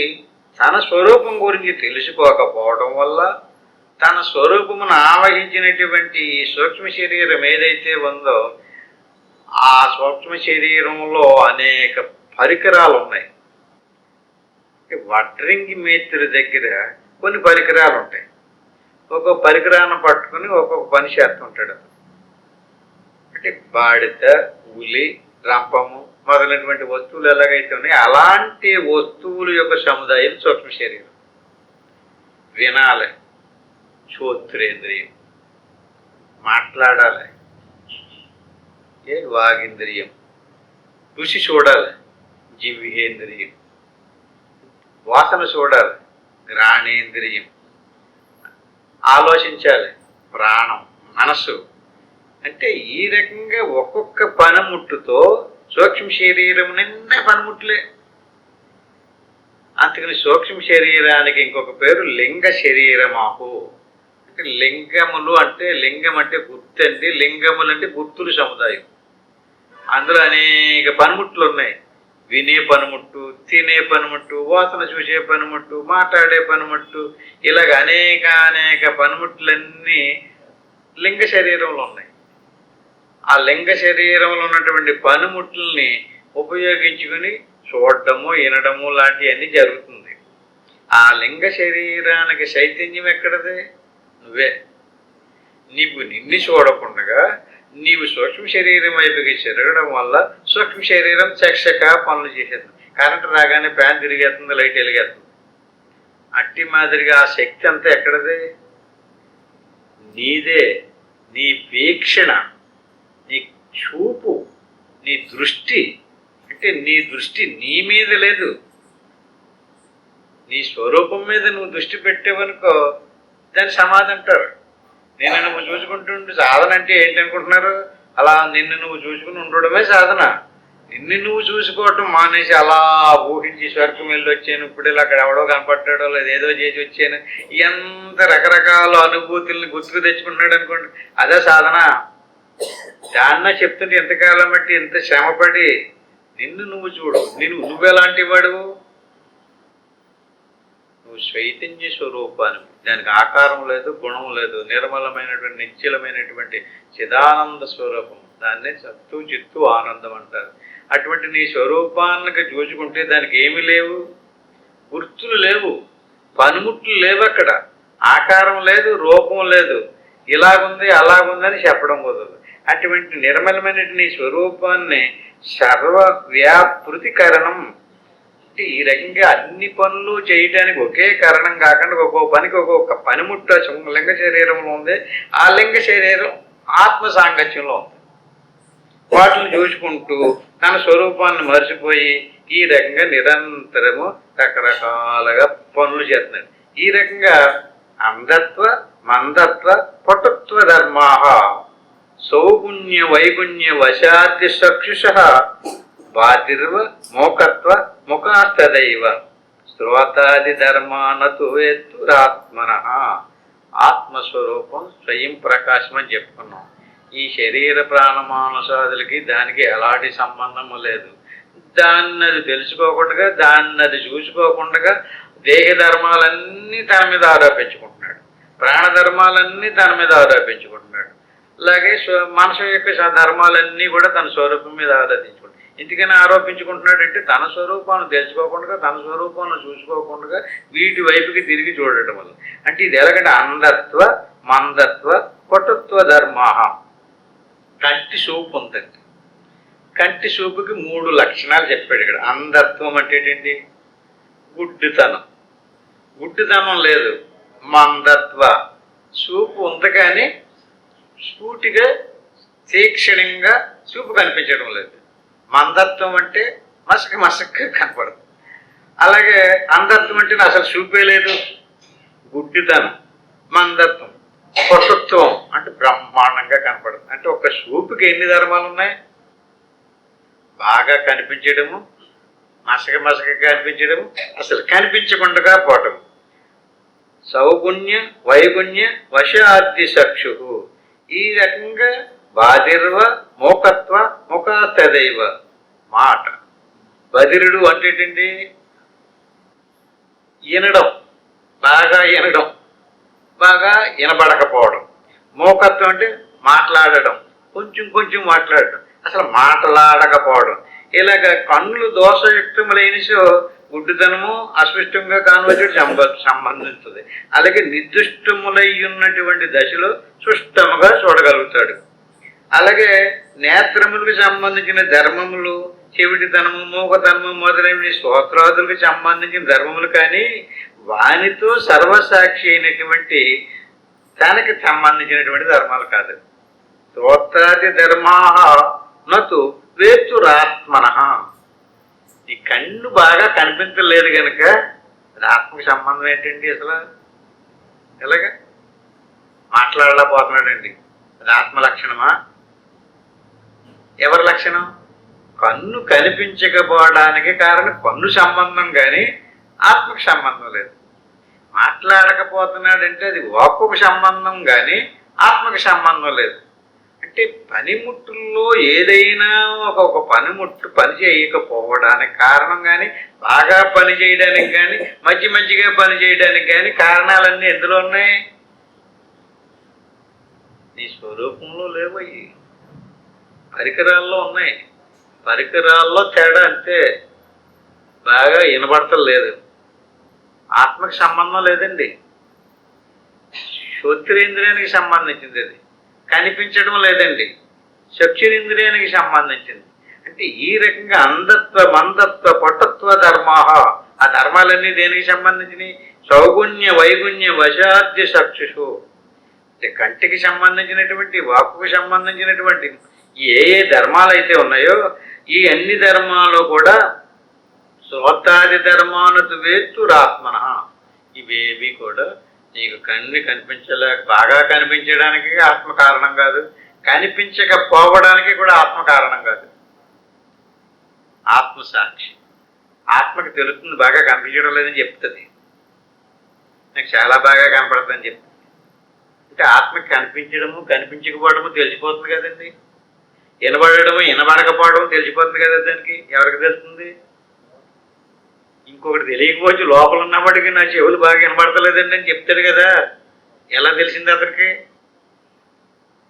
తన స్వరూపం గురించి తెలుసుకోకపోవడం వల్ల తన స్వరూపమును ఆవహించినటువంటి ఈ సూక్ష్మ శరీరం ఏదైతే ఉందో ఆ సూక్ష్మ శరీరంలో అనేక పరికరాలు ఉన్నాయి. వడ్రంగి మేస్త్రి దగ్గర కొన్ని పరికరాలు ఉంటాయి. ఒక్కొక్క పరికరాన్ని పట్టుకుని ఒక్కొక్క పని చేస్తుంటాడు. అంటే బాడిత, ఉలి, రంపము మొదలైనటువంటి వస్తువులు ఎలాగైతే ఉన్నాయి అలాంటి వస్తువుల యొక్క సముదాయం సూక్ష్మ శరీరం. వినాలి, శ్రోత్రేంద్రియం, మాట్లాడాలి, వాగింద్రియం, రుచి చూడాలి, జిహ్వేంద్రియం, వాసన చూడాలి, ఘ్రాణేంద్రియం, ఆలోచించాలి, ప్రాణం, మనసు, అంటే ఈ రకంగా ఒక్కొక్క పనిముట్టుతో సూక్ష్మ శరీరం నిండా పనిముట్లే. అందుకని సూక్ష్మ శరీరానికి ఇంకొక పేరు లింగ శరీరమాహు. అంటే లింగములు అంటే లింగం అంటే గుర్తు అండి. లింగములు అంటే గుర్తులు సముదాయం. అందులో అనేక పనిముట్లు ఉన్నాయి. వినే పనిముట్టు, తినే పనిముట్టు, వాసన చూసే పనిముట్టు, మాట్లాడే పనిముట్టు, ఇలాగ అనేక అనేక పనిముట్లన్నీ లింగ శరీరంలో ఉన్నాయి. ఆ లింగ శరీరంలో ఉన్నటువంటి పనిముట్లని ఉపయోగించుకుని చూడడము, వినడము లాంటివన్నీ జరుగుతుంది. ఆ లింగ శరీరానికి చైతన్యం ఎక్కడది? నువ్వే. నీవు నిన్ను చూడకుండగా నీవు సూక్ష్మ శరీరం వైపుకి తిరగడం వల్ల సూక్ష్మ శరీరం చక్షక పనులు చేసేస్తుంది. కరెంటు రాగానే ఫ్యాన్ తిరిగేస్తుంది, లైట్ వెలిగేస్తుంది. అట్టి మాదిరిగా ఆ శక్తి అంతా ఎక్కడది? నీదే. నీ వీక్షణ, నీ చూపు, నీ దృష్టి. అంటే నీ దృష్టి నీ మీద లేదు, నీ స్వరూపం మీద నువ్వు దృష్టి పెట్టేవనుకో దాన్ని సమాధి అంటారు. నిన్ను నువ్వు చూసుకుంటుంటే సాధన అంటే ఏంటనుకుంటున్నారు? అలా నిన్ను నువ్వు చూసుకుని ఉండడమే సాధన. నిన్ను నువ్వు చూసుకోవటం మానేసి అలా ఊహించి స్వర్గం వెళ్ళి వచ్చాను, ఇప్పుడు ఇలా అక్కడ ఎవడో కనపడ్డాడో లేదు ఏదో చేసి వచ్చాను, ఎంత రకరకాల అనుభూతుల్ని గుర్తుకు తెచ్చుకుంటున్నాడు అనుకోండి, అదే సాధన. దాన్న చెప్తుంటే ఎంతకాలం బట్టి ఎంత శ్రమపడి నిన్ను నువ్వు చూడు. నువ్వెలాంటి వాడు? నువ్వు చైతన్య స్వరూపాన్ని. దానికి ఆకారం లేదు, గుణం లేదు, నిర్మలమైనటువంటి నిశ్చలమైనటువంటి చిదానంద స్వరూపం. దాన్నే సత్తు చిత్తు ఆనందం అంటారు. అటువంటి నీ స్వరూపానికి చూసుకుంటే దానికి ఏమీ లేవు, గుర్తులు లేవు, పనిముట్లు లేవు, అక్కడ ఆకారం లేదు, రూపం లేదు, ఇలాగుంది అలాగుందని చెప్పడం కుదరదు. అటువంటి నిర్మలమైన నీ స్వరూపాన్ని సర్వవ్యాపృతికరణం. అంటే ఈ రకంగా అన్ని పనులు చేయటానికి ఒకే కారణం కాకుండా ఒక్కొక్క పనికి ఒక్కొక్క పనిముట్టు లింగ శరీరంలో ఉంది. ఆ లింగ శరీరం ఆత్మ సాంగత్యంలో ఉంది. వాటిని చూసుకుంటూ తన స్వరూపాన్ని మర్చిపోయి ఈ రకంగా నిరంతరము రకరకాలుగా పనులు చేస్తున్నాడు. ఈ రకంగా అంధత్వ, మందత్వ, పటుత్వ ధర్మాహ సౌగుణ్య వైగుణ్య వశాద్య చక్షుష బాధిర్వ మోకత్వ ముఖాస్తదైవ శ్రోతాది ధర్మానతు వేత్తురాత్మన. ఆత్మస్వరూపం స్వయం ప్రకాశం అని చెప్పుకున్నాం. ఈ శరీర ప్రాణమానసాదులకి దానికి ఎలాంటి సంబంధము లేదు. దాన్ని అది తెలుసుకోకుండా, దాన్ని అది చూసుకోకుండా దేహ ధర్మాలన్నీ తన మీద ఆరోపించుకుంటున్నాడు, ప్రాణధర్మాలన్నీ తన మీద ఆరోపించుకుంటున్నాడు. అలాగే మనసు యొక్క ధర్మాలన్నీ కూడా తన స్వరూపం మీద ఆరాధించుకుంటాడు. ఎందుకని ఆరోపించుకుంటున్నాడంటే తన స్వరూపాన్ని తెలుసుకోకుండా, తన స్వరూపాన్ని చూసుకోకుండా వీటి వైపుకి తిరిగి చూడటం వల్ల. అంటే ఇది ఎలాగంటే అంధత్వ, మందత్వ, పటుత్వ ధర్మాహ. కంటి చూపు ఉందండి. కంటి చూపుకి 3 లక్షణాలు చెప్పాడు ఇక్కడ. అంధత్వం అంటే ఏంటి? గుడ్డితనం. గుడ్డితనం లేదు. మందత్వ, చూపు ఉంది కానీ సూటిగా తీక్షణంగా చూపు కనిపించడం లేదు. మందత్వం అంటే మసక కనపడదు. అలాగే అంధత్వం అంటే అసలు చూపే లేదు. గుడ్డితనం. మందత్వం, పటుత్వం అంటే బ్రహ్మాండంగా కనపడదు. అంటే ఒక చూపుకి ఎన్ని ధర్మాలు ఉన్నాయి? బాగా కనిపించడము, మసక కనిపించడము, అసలు కనిపించకుండా పోవటం. సౌగుణ్య వైగుణ్య వశాద్య చక్షు. ఈ రకంగా బాధిర్వ మోకత్వ ముఖాస్తదైవ. మాట బదిరుడు అంటే ఏంటండి? వినడం, బాగా వినడం, బాగా వినబడకపోవడం. మోకత్వం అంటే మాట్లాడడం, కొంచెం మాట్లాడడం, అసలు మాట్లాడకపోవడం. ఇలాగ కన్నులు దోషయుక్తములైనసో గుడ్డితనము అస్పష్టంగా కానవచ్చుడు సంబంధించుతుంది. అలాగే నిర్దిష్టములై ఉన్నటువంటి దశలో సుష్టముగా చూడగలుగుతాడు. అలాగే నేత్రములకు సంబంధించిన ధర్మములు, చెవిటితనము, మూగతనము మొదలైన స్తోత్రాదులకు సంబంధించిన ధర్మములు కానీ వానితో సర్వసాక్షి అయినటువంటి తనకి సంబంధించినటువంటి ధర్మాలు కాదు. స్తోత్రాది ధర్మాహ నతు వేత్తురాత్మన. ఈ కన్ను బాగా కనిపించలేదు కనుక ఆత్మకి సంబంధం ఏంటండి? అసలు ఎలాగా మాట్లాడలేకపోతున్నాడండి? అది ఆత్మ లక్షణమా? ఎవరి లక్షణం? కన్ను కనిపించకపోవడానికి కారణం కన్ను సంబంధం కానీ ఆత్మకు సంబంధం లేదు. మాట్లాడకపోతున్నాడంటే అది వాక్కుకు సంబంధం కానీ ఆత్మకు సంబంధం లేదు. అంటే పనిముట్టుల్లో ఏదైనా ఒక పనిముట్టు పని చేయకపోవడానికి కారణం కానీ, బాగా పని చేయడానికి కానీ, మంచి మంచిగా పని చేయడానికి కానీ కారణాలన్నీ ఎందులో ఉన్నాయి? నీ స్వరూపంలో లేవయ్యి, పరికరాల్లో ఉన్నాయి. పరికరాల్లో తేడా అంతే, బాగా వినబడతలేదు. ఆత్మకి సంబంధం లేదండి. శ్రోత్రేంద్రియానికి సంబంధించింది అది, కనిపించడం లేదండి. చక్షురింద్రియానికి సంబంధించింది. అంటే ఈ రకంగా అంధత్వ మందత్వ పటత్వ ధర్మాహ, ఆ ధర్మాలన్నీ దేనికి సంబంధించినవి? సౌగుణ్య వైగుణ్య వశాద్య చక్షుషు, అంటే కంటికి సంబంధించినటువంటి, వాక్కుకు సంబంధించినటువంటి ఏ ఏ ధర్మాలు అయితే ఉన్నాయో ఈ అన్ని ధర్మాలు కూడా శ్రోతాది ధర్మానతు వేత్తురాత్మన, ఇవేవి కూడా నీకు కన్ను కనిపించలేక బాగా కనిపించడానికి ఆత్మ కారణం కాదు, కనిపించకపోవడానికి కూడా ఆత్మ కారణం కాదు. ఆత్మ సాక్షి. ఆత్మకి తెలుస్తుంది బాగా కనిపించడం లేదని చెప్తుంది, నాకు చాలా బాగా కనపడుతుందని చెప్తుంది. అంటే ఆత్మకి కనిపించడము కనిపించకపోవడము తెలిసిపోతుంది కదండి. వినబడము వినబడకపోవడం తెలిసిపోతుంది కదా. దానికి ఎవరికి తెలుస్తుంది? ఇంకొకటి తెలియకపోవచ్చు, లోపల ఉన్నప్పటికీ నా చెవులు బాగా వినబడతలేదండి అని చెప్తాడు కదా. ఎలా తెలిసింది అతనికి?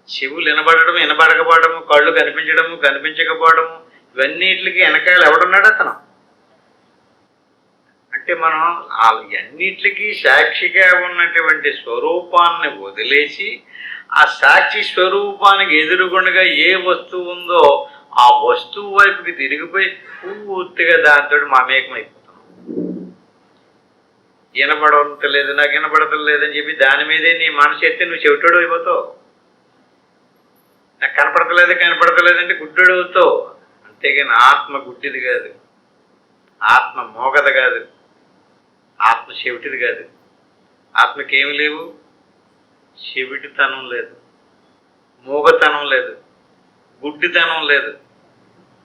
చెవులు వినబడడం వినబడకపోవడము, కళ్ళు కనిపించడము కనిపించకపోవడము, ఇవన్నిటికి వెనకాల ఎవడున్నాడు? అతను. అంటే మనం అన్నిటికీ సాక్షిగా ఉన్నటువంటి స్వరూపాన్ని వదిలేసి ఆ సాక్షి స్వరూపానికి ఎదురుగుండగా ఏ వస్తువు ఉందో ఆ వస్తువు వైపుకి తిరిగిపోయి పూర్తిగా దాంతో మమేకమైపోతాం. వినపడలేదు, నాకు వినపడతలేదని చెప్పి దాని మీదే నీ మనసు ఎత్తే నువ్వు చెవిటోడు అయిపోతావు. నాకు కనపడతలేదంటే గుడ్డోడు అవుతావు. అంతేగాని ఆత్మ గుడ్డిది కాదు, ఆత్మ మోగద కాదు, ఆత్మ చెవిటిది కాదు. ఆత్మకేమి లేవు? చెవిటితనం లేదు, మూగతనం లేదు, గుడ్డితనం లేదు.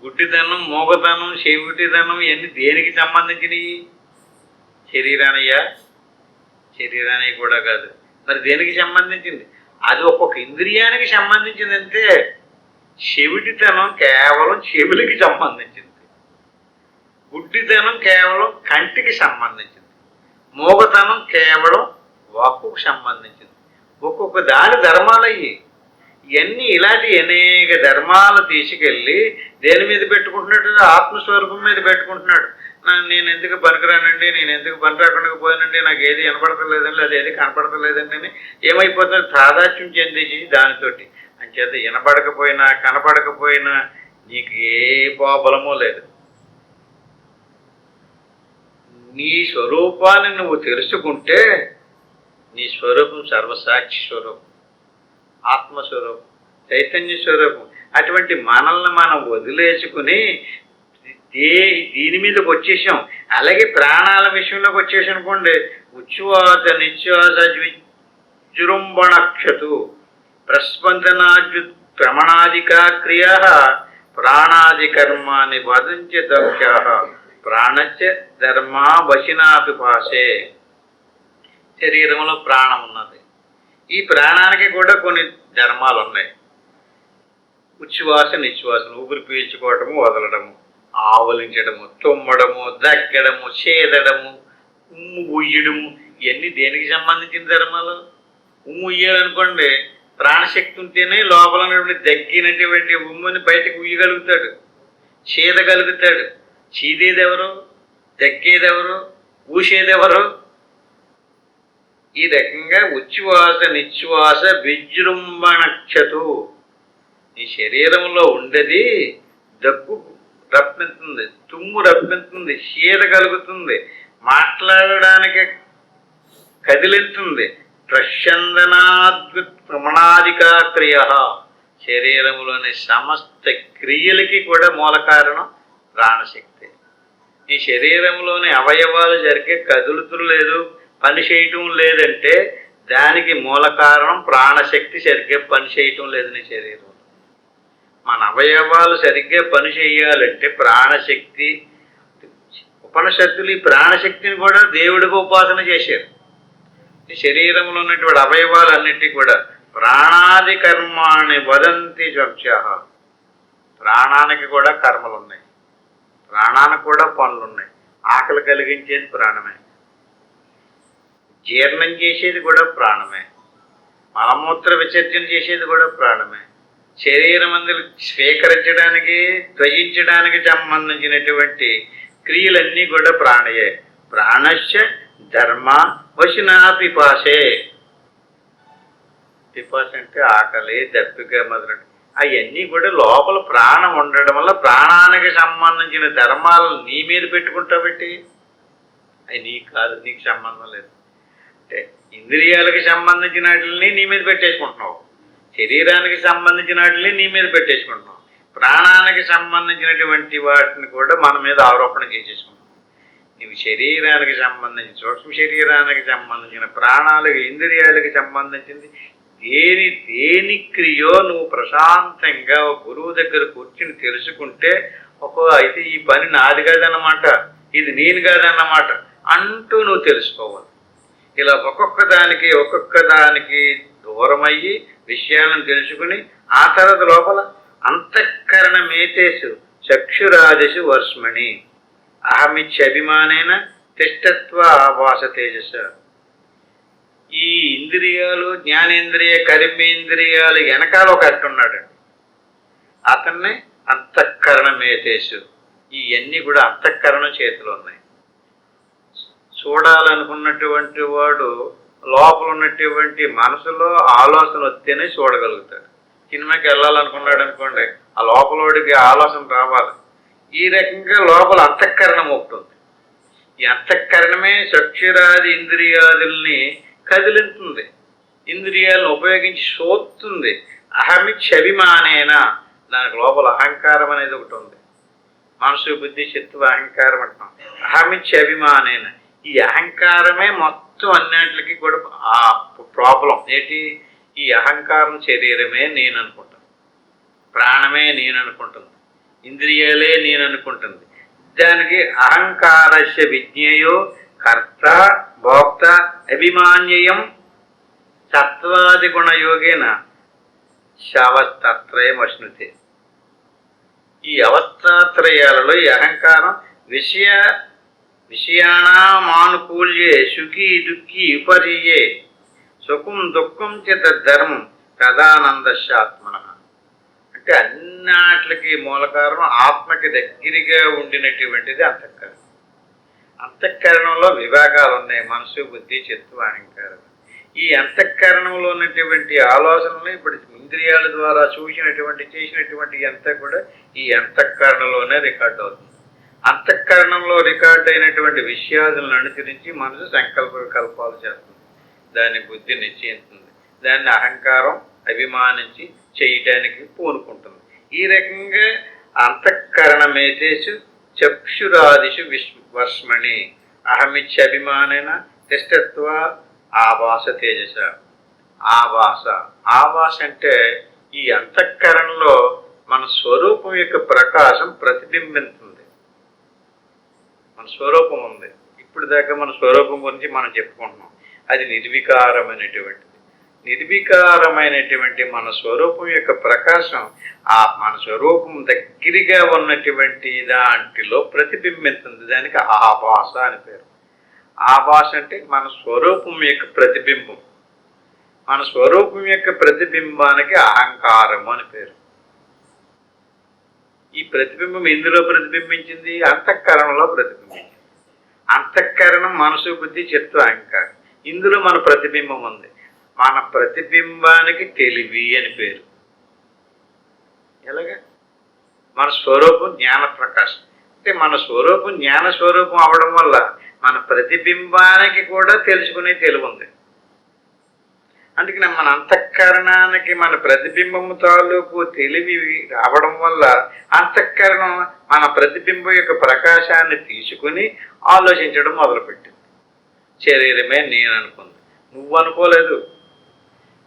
గుడ్డితనం, మూగతనం, చెవిటితనం ఇవన్నీ దేనికి సంబంధించినవి? శరీరానయ్యా? శరీరానికి కూడా కాదు. మరి దేనికి సంబంధించింది? అది ఒక్కొక్క ఇంద్రియానికి సంబంధించింది అంతే. చెవిటితనం కేవలం చెవులకి సంబంధించింది, గుడ్డితనం కేవలం కంటికి సంబంధించింది, మూగతనం కేవలం వాక్కుకు సంబంధించింది. ఒక్కొక్క దాని ధర్మాలయ్యి. ఇవన్నీ ఇలాంటి అనేక ధర్మాలు తీసుకెళ్ళి దేని మీద పెట్టుకుంటున్నాడు? ఆత్మస్వరూపం మీద పెట్టుకుంటున్నాడు. నేను ఎందుకు పనికిరానండి, నేను ఎందుకు పని రాకుండా పోయానండి, నాకు ఏది వినపడతలేదండి, అది ఏది కనపడతలేదండి అని ఏమైపోతుంది? తాదాత్మ్యం చెందేసి దానితోటి. అంచేత వినపడకపోయినా కనపడకపోయినా నీకు ఏ ప్రాబ్లమో లేదు. నీ స్వరూపాన్ని నువ్వు తెలుసుకుంటే నీ స్వరూపం సర్వసాక్షి స్వరూపం, ఆత్మస్వరూపం, చైతన్య స్వరూపం. అటువంటి మనల్ని మనం వదిలేసుకుని దీని మీదకి వచ్చేసాం. అలాగే ప్రాణాల విషయంలోకి వచ్చేసి అనుకోండి, ఉచ్ఛ్వాస నిశ్వాస విజృంభణక్షతు ప్రస్పందనాజు ప్రమణాదికా క్రియా ప్రాణాది కర్మాని వదంచ దక్ష ప్రాణచ్చ ధర్మా వశినాపి భాషే. శరీరంలో ప్రాణం ఉన్నది. ఈ ప్రాణానికి కూడా కొన్ని ధర్మాలు ఉన్నాయి. ఉచ్ఛ్వాస నిశ్వాసను, ఊపిరి పీల్చుకోవటము వదలడము, ఆవలించడము, తుమ్మడము, దగ్గడము, చేదడము, ఉమ్ము ఉయ్యడము, ఇవన్నీ దేనికి సంబంధించిన ధర్మాలు? ఉమ్ము ఉయ్యాలనుకోండి, ప్రాణశక్తి ఉంటేనే లోపల దగ్గినటువంటి ఉమ్ముని బయటకు ఉయ్యగలుగుతాడు, చేదగలుగుతాడు. చీదేదెవరు? దగ్గేదెవరు? ఊసేదెవరు? ఈ రకంగా ఉచ్ఛ్వాస నిశ్వాస విజృంభణక్షతు. నీ శరీరంలో ఉండేది దగ్గు రప్పింతుంది, తుమ్ము రప్పింతుంది, శీత కలుగుతుంది, మాట్లాడడానికి కదిలింతుంది. ప్రస్యందనాద్భుత్ ప్రమణాదికా క్రియ. శరీరంలోని సమస్త క్రియలకి కూడా మూల కారణం ప్రాణశక్తి. ఈ శరీరంలోని అవయవాలు జరిగే కదులుతులు లేదు, పని చేయటం లేదంటే దానికి మూల కారణం ప్రాణశక్తి సరిగ్గా పని చేయటం లేదు నీ శరీరం. మన అవయవాలు సరిగ్గా పని చేయాలంటే ప్రాణశక్తి, ఉపనిషత్తులు ఈ ప్రాణశక్తిని కూడా దేవుడికి ఉపాసన చేశారు. శరీరంలో ఉన్నటువంటి అవయవాలన్నిటికీ కూడా ప్రాణాది కర్మాణి వదంతి చక్ష. ప్రాణానికి కూడా కర్మలు ఉన్నాయి, ప్రాణానికి కూడా పనులు ఉన్నాయి. ఆకలి కలిగించేది ప్రాణమే, జీర్ణం చేసేది కూడా ప్రాణమే, మలమూత్ర విసర్జన చేసేది కూడా ప్రాణమే. శరీరం అందులో స్వీకరించడానికి, త్వయించడానికి సంబంధించినటువంటి క్రియలన్నీ కూడా ప్రాణయే. ప్రాణశ్చ ధర్మ వశినా పిపాసే. పిపాస అంటే ఆకలి, దప్పిక మొదలైన అవన్నీ కూడా లోపల ప్రాణం ఉండడం వల్ల ప్రాణానికి సంబంధించిన ధర్మాలను నీ మీద పెట్టుకుంటాబట్టి అవి నీకు కాదు, నీకు సంబంధం లేదు. అంటే ఇంద్రియాలకు సంబంధించిన వాటిని నీ మీద పెట్టేసుకుంటున్నావు, శరీరానికి సంబంధించిన వాటిని నీ మీద పెట్టేసుకుంటున్నావు, ప్రాణానికి సంబంధించినటువంటి వాటిని కూడా మన మీద ఆరోపణ చేసేసుకుంటున్నావు. నీవు శరీరానికి సంబంధించి, సూక్ష్మ శరీరానికి సంబంధించిన, ప్రాణాలకు, ఇంద్రియాలకు సంబంధించింది దేని క్రియో నువ్వు ప్రశాంతంగా గురువు దగ్గర కూర్చుని తెలుసుకుంటే, అయితే ఈ పని నాది కాదన్నమాట, ఇది నేను కాదన్నమాట అంటూ నువ్వు తెలుసుకోవాలి. ఇలా ఒక్కొక్క దానికి దూరమయ్యి విషయాలను తెలుసుకుని ఆ తర్వాత లోపల అంతఃకరణమేతేషు చక్షురాదిషు వర్ష్మణి అహమిత్యభిమానేన తిష్టత్వ ఆవాస తేజస. ఈ ఇంద్రియాలు, జ్ఞానేంద్రియ, కర్మేంద్రియాలు వెనకాల ఒక అట్టున్నాడు, అతన్నే అంతఃకరణమేతేషు. ఇవన్నీ కూడా అంతఃకరణం చేతిలో ఉన్నాయి. చూడాలనుకున్నటువంటి వాడు లోపల ఉన్నటువంటి మనసులో ఆలోచన వస్తేనే చూడగలుగుతాడు. సినిమాకి వెళ్ళాలనుకున్నాడు అనుకోండి, ఆ లోపలవాడికి ఆలోచన రావాలి. ఈ రకంగా లోపల అంతఃకరణం ఉంటుంది. ఈ అంతఃకరణమే చక్షురాది ఇంద్రియాదుల్ని కదిలింతుంది, ఇంద్రియాలను ఉపయోగించి శోధుతుంది. అహమిత్యభిమానేన, దానికి లోపల అహంకారం అనేది ఒకటి ఉంది. మనసు, బుద్ధి, చిత్త, అహంకారం అంటాం. అహమిత్యభిమానేన, ఈ అహంకారమే మొత్తం అన్నింటికి కూడా ఆ ప్రాబ్లం ఏంటి? ఈ అహంకారం శరీరమే నేను అనుకుంటాను, ప్రాణమే నేను అనుకుంటుంది, ఇంద్రియాలే నేను అనుకుంటుంది. దానికి అహంకారస్య విజ్ఞేయో కర్త భోక్త అభిమాన్యం సత్వాది గుణయోగేన శవస్తత్రయం అశ్నుతే. ఈ అవస్థాత్రయాలలో ఈ అహంకారం విషయాణమానుకూల్యే సుఖీ దుఃఖీ విపర్యే సుఖం దుఃఖం చ తద్ధర్మం తదానందశాత్మన. అంటే అన్నిటికి మూల కారణం ఆత్మకి దగ్గరగా ఉండినటువంటిది అంతఃకరణం. అంతఃకరణంలో విభాగాలు ఉన్నాయి, మనసు, బుద్ధి, చిత్తం, అహంకారం. ఈ అంతఃకరణంలో ఉన్నటువంటి ఆలోచనలు ఇప్పుడు ఇంద్రియాల ద్వారా చూసినటువంటి, చేసినటువంటి అంతా కూడా ఈ అంతఃకరణలోనే రికార్డు అవుతుంది. అంతఃకరణంలో రికార్డు అయినటువంటి విషయాలను అనుసరించి మనసు సంకల్ప వికల్పాలు చేస్తుంది, దాన్ని బుద్ధి నిశ్చయిస్తుంది, దాన్ని అహంకారం అభిమానించి చేయటానికి పూనుకుంటుంది. ఈ రకంగా అంతఃకరణమేతేషు చక్షురాదిషు వర్ష్మణి అహమిత్యభిమానేన తిష్టత్వ ఆవాస తేజస. ఆవాస అంటే ఈ అంతఃకరణలో మన స్వరూపం యొక్క ప్రకాశం ప్రతిబింబిస్తుంది. మన స్వరూపం ఉంది, ఇప్పుడు దాకా మన స్వరూపం గురించి మనం చెప్పుకుంటున్నాం. అది నిర్వికారమైనటువంటిది. నిర్వికారమైనటువంటి మన స్వరూపం యొక్క ప్రకాశం ఆ మన స్వరూపం దగ్గరగా ఉన్నటువంటి దాంట్లో ప్రతిబింబిస్తుంది. దానికి ఆభాస అని పేరు. ఆభాస అంటే మన స్వరూపం యొక్క ప్రతిబింబం. మన స్వరూపం యొక్క ప్రతిబింబానికి అహంకారము అని పేరు. ఈ ప్రతిబింబం ఎందులో ప్రతిబింబించింది? అంతఃకరణలో ప్రతిబింబించింది. అంతఃకరణం మనసు, బుద్ధి, చిత్తం, అహంకారం. ఇందులో మన ప్రతిబింబం ఉంది. మన ప్రతిబింబానికి తెలివి అని పేరు. ఎలాగా? మన స్వరూపం జ్ఞాన ప్రకాశం. అంటే మన స్వరూపం జ్ఞాన స్వరూపం అవడం వల్ల మన ప్రతిబింబానికి కూడా తెలుసుకునే తెలివి ఉంది. అందుకని మన అంతఃకరణానికి మన ప్రతిబింబము తాలూకు తెలివి రావడం వల్ల అంతఃకరణం మన ప్రతిబింబం యొక్క ప్రకాశాన్ని తీసుకుని ఆలోచించడం మొదలుపెట్టింది. శరీరమే నేను అనుకుంది. నువ్వు అనుకోలేదు,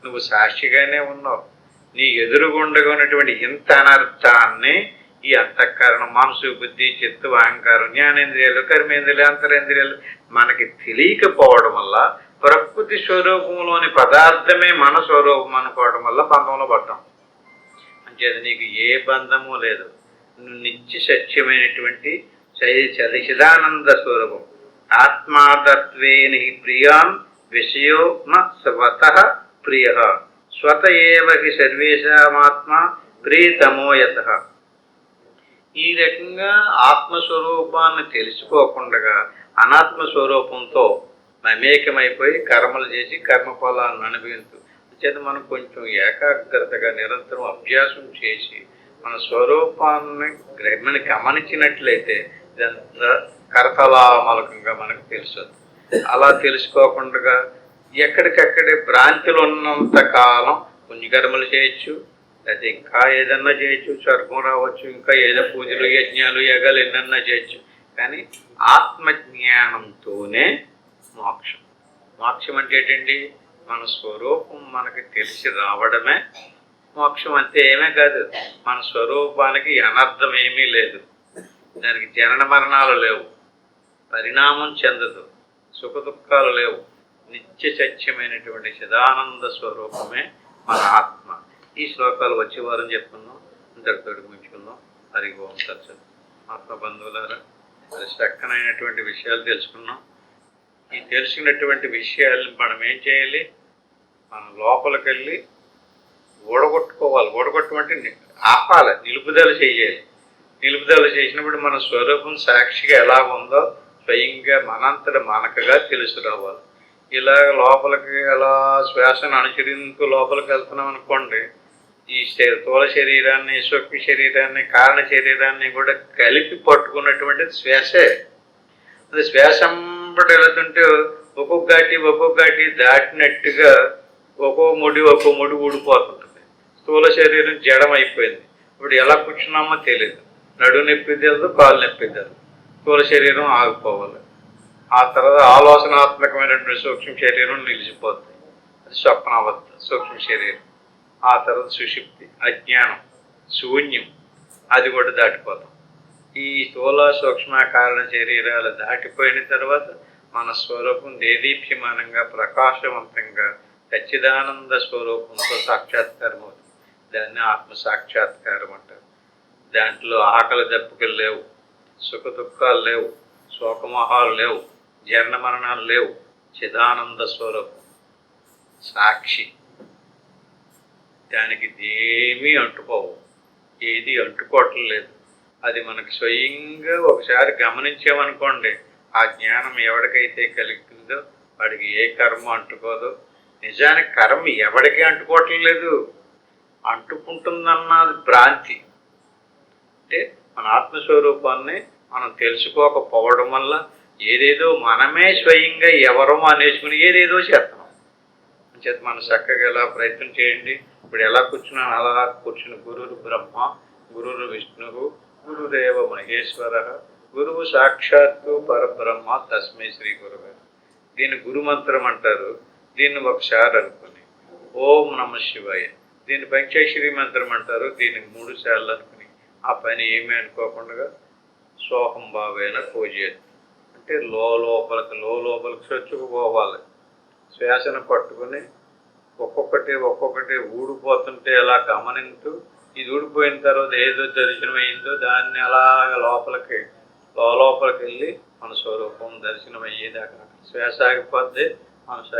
నువ్వు సాక్షిగానే ఉన్నావు. నీ ఎదురుగుండగా ఉన్నటువంటి ఇంత అనర్థాన్ని ఈ అంతఃకరణం, మనసు, బుద్ధి, చిత్తు, అహంకారం, జ్ఞానేంద్రియాలు, కర్మేంద్రియాలు, అంతరేంద్రియాలు మనకి తెలియకపోవడం వల్ల ప్రకృతి స్వరూపంలోని పదార్థమే మన స్వరూపం అనుకోవడం వల్ల బంధంలో పడ్డాం. అంచేది నీకు ఏ బంధము లేదు. నువ్వు నిత్య సత్యమైనటువంటి చిదానంద స్వరూపం. ఆత్మాతత్వేన ప్రియాన్ విషయో న స్వతః ప్రియ స్వత ఏవ హి సర్వేషామాత్మ ప్రియతమోయత. ఈ రకంగా ఆత్మస్వరూపాన్ని తెలుసుకోకుండా అనాత్మస్వరూపంతో మమేకమైపోయి కర్మలు చేసి కర్మఫలాన్ని అనుభవించు. చేత మనం కొంచెం ఏకాగ్రతగా నిరంతరం అభ్యాసం చేసి మన స్వరూపాన్ని గమనించినట్లయితే ఇదంతా కరతలామలకంగా మనకు తెలుస్తుంది. అలా తెలుసుకోకుండా ఎక్కడికక్కడే భ్రాంతిలో ఉన్నంత కాలం పుణ్యకర్మలు చేయొచ్చు, అయితే ఇంకా ఏదన్నా చేయొచ్చు, స్వర్గం రావచ్చు, ఇంకా ఏదో పూజలు, యజ్ఞాలు, యాగాలు ఎన్నన్నా చేయొచ్చు. కానీ ఆత్మజ్ఞానంతోనే మోక్షం. మోక్షం అంటే ఏంటండి? మన స్వరూపం మనకి తెలిసి రావడమే మోక్షం. అంతే, ఏమీ కాదు. మన స్వరూపానికి అనర్థం ఏమీ లేదు. దానికి జనన మరణాలు లేవు, పరిణామం చెందదు, సుఖ దుఃఖాలు లేవు. నిత్య సత్యమైనటువంటి చిదానంద స్వరూపమే మన ఆత్మ. ఈ శ్లోకాలు వచ్చే వారం చెప్పుకుందాం, ఇంతటితో ముగించుకుందాం. హరి ఓం తత్సత్. ఆత్మ బంధువులారా, మరి చక్కనైనటువంటి విషయాలు తెలుసుకున్నాం. ఈ తెలుసుకున్నటువంటి విషయాలను మనం ఏం చేయాలి? మనం లోపలికి వెళ్ళి ఊడగొట్టుకోవాలి. ఊడగొట్టమంటే ఆపాలి, నిలుపుదల చేయాలి. నిలుపుదల చేసినప్పుడు మన స్వరూపం సాక్షిగా ఎలా ఉందో స్వయంగా మనంతట మనకగా తెలుసు రావాలి. ఇలా లోపలికి ఎలా శ్వాసను అనుసరిస్తూ లోపలికి వెళ్తున్నాం అనుకోండి, ఈ స్థూల శరీరాన్ని, సూక్ష్మ శరీరాన్ని, కారణ శరీరాన్ని కూడా కలిపి పట్టుకున్నటువంటిది శ్వాసే. అది శ్వాసంపటి వెళుతుంటే ఒక్కొక్కటి దాటినట్టుగా ఒక్కో ముడి ఊడిపోతుంటుంది. స్థూల శరీరం జడం అయిపోయింది. ఇప్పుడు ఎలా కూర్చున్నామో తెలియదు. నడువు నొప్పి తెలియదు, కాలు నొప్పి తెలియదు. స్థూల శరీరం ఆగిపోవాలి. ఆ తర్వాత ఆలోచనాత్మకమైనటువంటి సూక్ష్మ శరీరం నిలిచిపోతుంది. అది స్వప్నావస్థ, సూక్ష్మ శరీరం. ఆ తర్వాత సుషుప్తి, అజ్ఞానం, శూన్యం, అది కూడా దాటిపోతాం. ఈ స్థూల సూక్ష్మ కారణ శరీరాలు దాటిపోయిన తర్వాత మన స్వరూపం దేదీప్యమానంగా ప్రకాశవంతంగా సచ్చిదానంద స్వరూపంతో సాక్షాత్కారం అవుతుంది. దాన్ని ఆత్మ సాక్షాత్కారం అంటారు. దాంట్లో ఆకలి దప్పుకలు లేవు, సుఖ దుఃఖాలు లేవు, శోకమోహాలు లేవు, జనన మరణాలు లేవు. చిదానంద స్వరూపం సాక్షి. దానికి ఏమీ అంటుకోవు, ఏది అంటుకోవటం లేదు. అది మనకు స్వయంగా ఒకసారి గమనించామనుకోండి, ఆ జ్ఞానం ఎవరికైతే కలుగుతుందో వాడికి ఏ కర్మ అంటుకోదు. నిజానికి కర్మ ఎవరికి అంటుకోవటం లేదు, అంటుకుంటుందన్నది భ్రాంతి. అంటే మన ఆత్మస్వరూపాన్ని మనం తెలుసుకోకపోవడం వల్ల ఏదేదో మనమే స్వయంగా ఎవరో అనేసుకుని ఏదేదో చేస్తున్నాం. చేత మనం చక్కగా ఎలా ప్రయత్నం చేయండి. ఇప్పుడు ఎలా కూర్చున్నాను అలా కూర్చుని గురువు బ్రహ్మ, గురువు విష్ణువు, గురుదేవ మహేశ్వర, గురువు సాక్షాత్తు పరబ్రహ్మ, తస్మై శ్రీ గురువు. దీన్ని గురుమంత్రం అంటారు. దీన్ని ఒకసారి అనుకుని ఓం నమ శివాయ. దీన్ని పంచాక్షరి మంత్రం అంటారు. దీన్ని 3 సార్లు అనుకుని ఆ పని ఏమీ అనుకోకుండా సోహం భావేన పూజేది. అంటే లోపలికి చొచ్చుకుపోవాలి. శ్వాసను పట్టుకుని ఒక్కొక్కటి ఊడిపోతుంటే అలా గమనించు. ఇది ఊడిపోయిన తర్వాత ఏదో దర్శనమైందో దాన్ని అలాగ లోపలికి వెళ్ళి మన స్వరూపం దర్శనం అయ్యేదాకా శ్వాస ఆగిపోద్ది, మనసు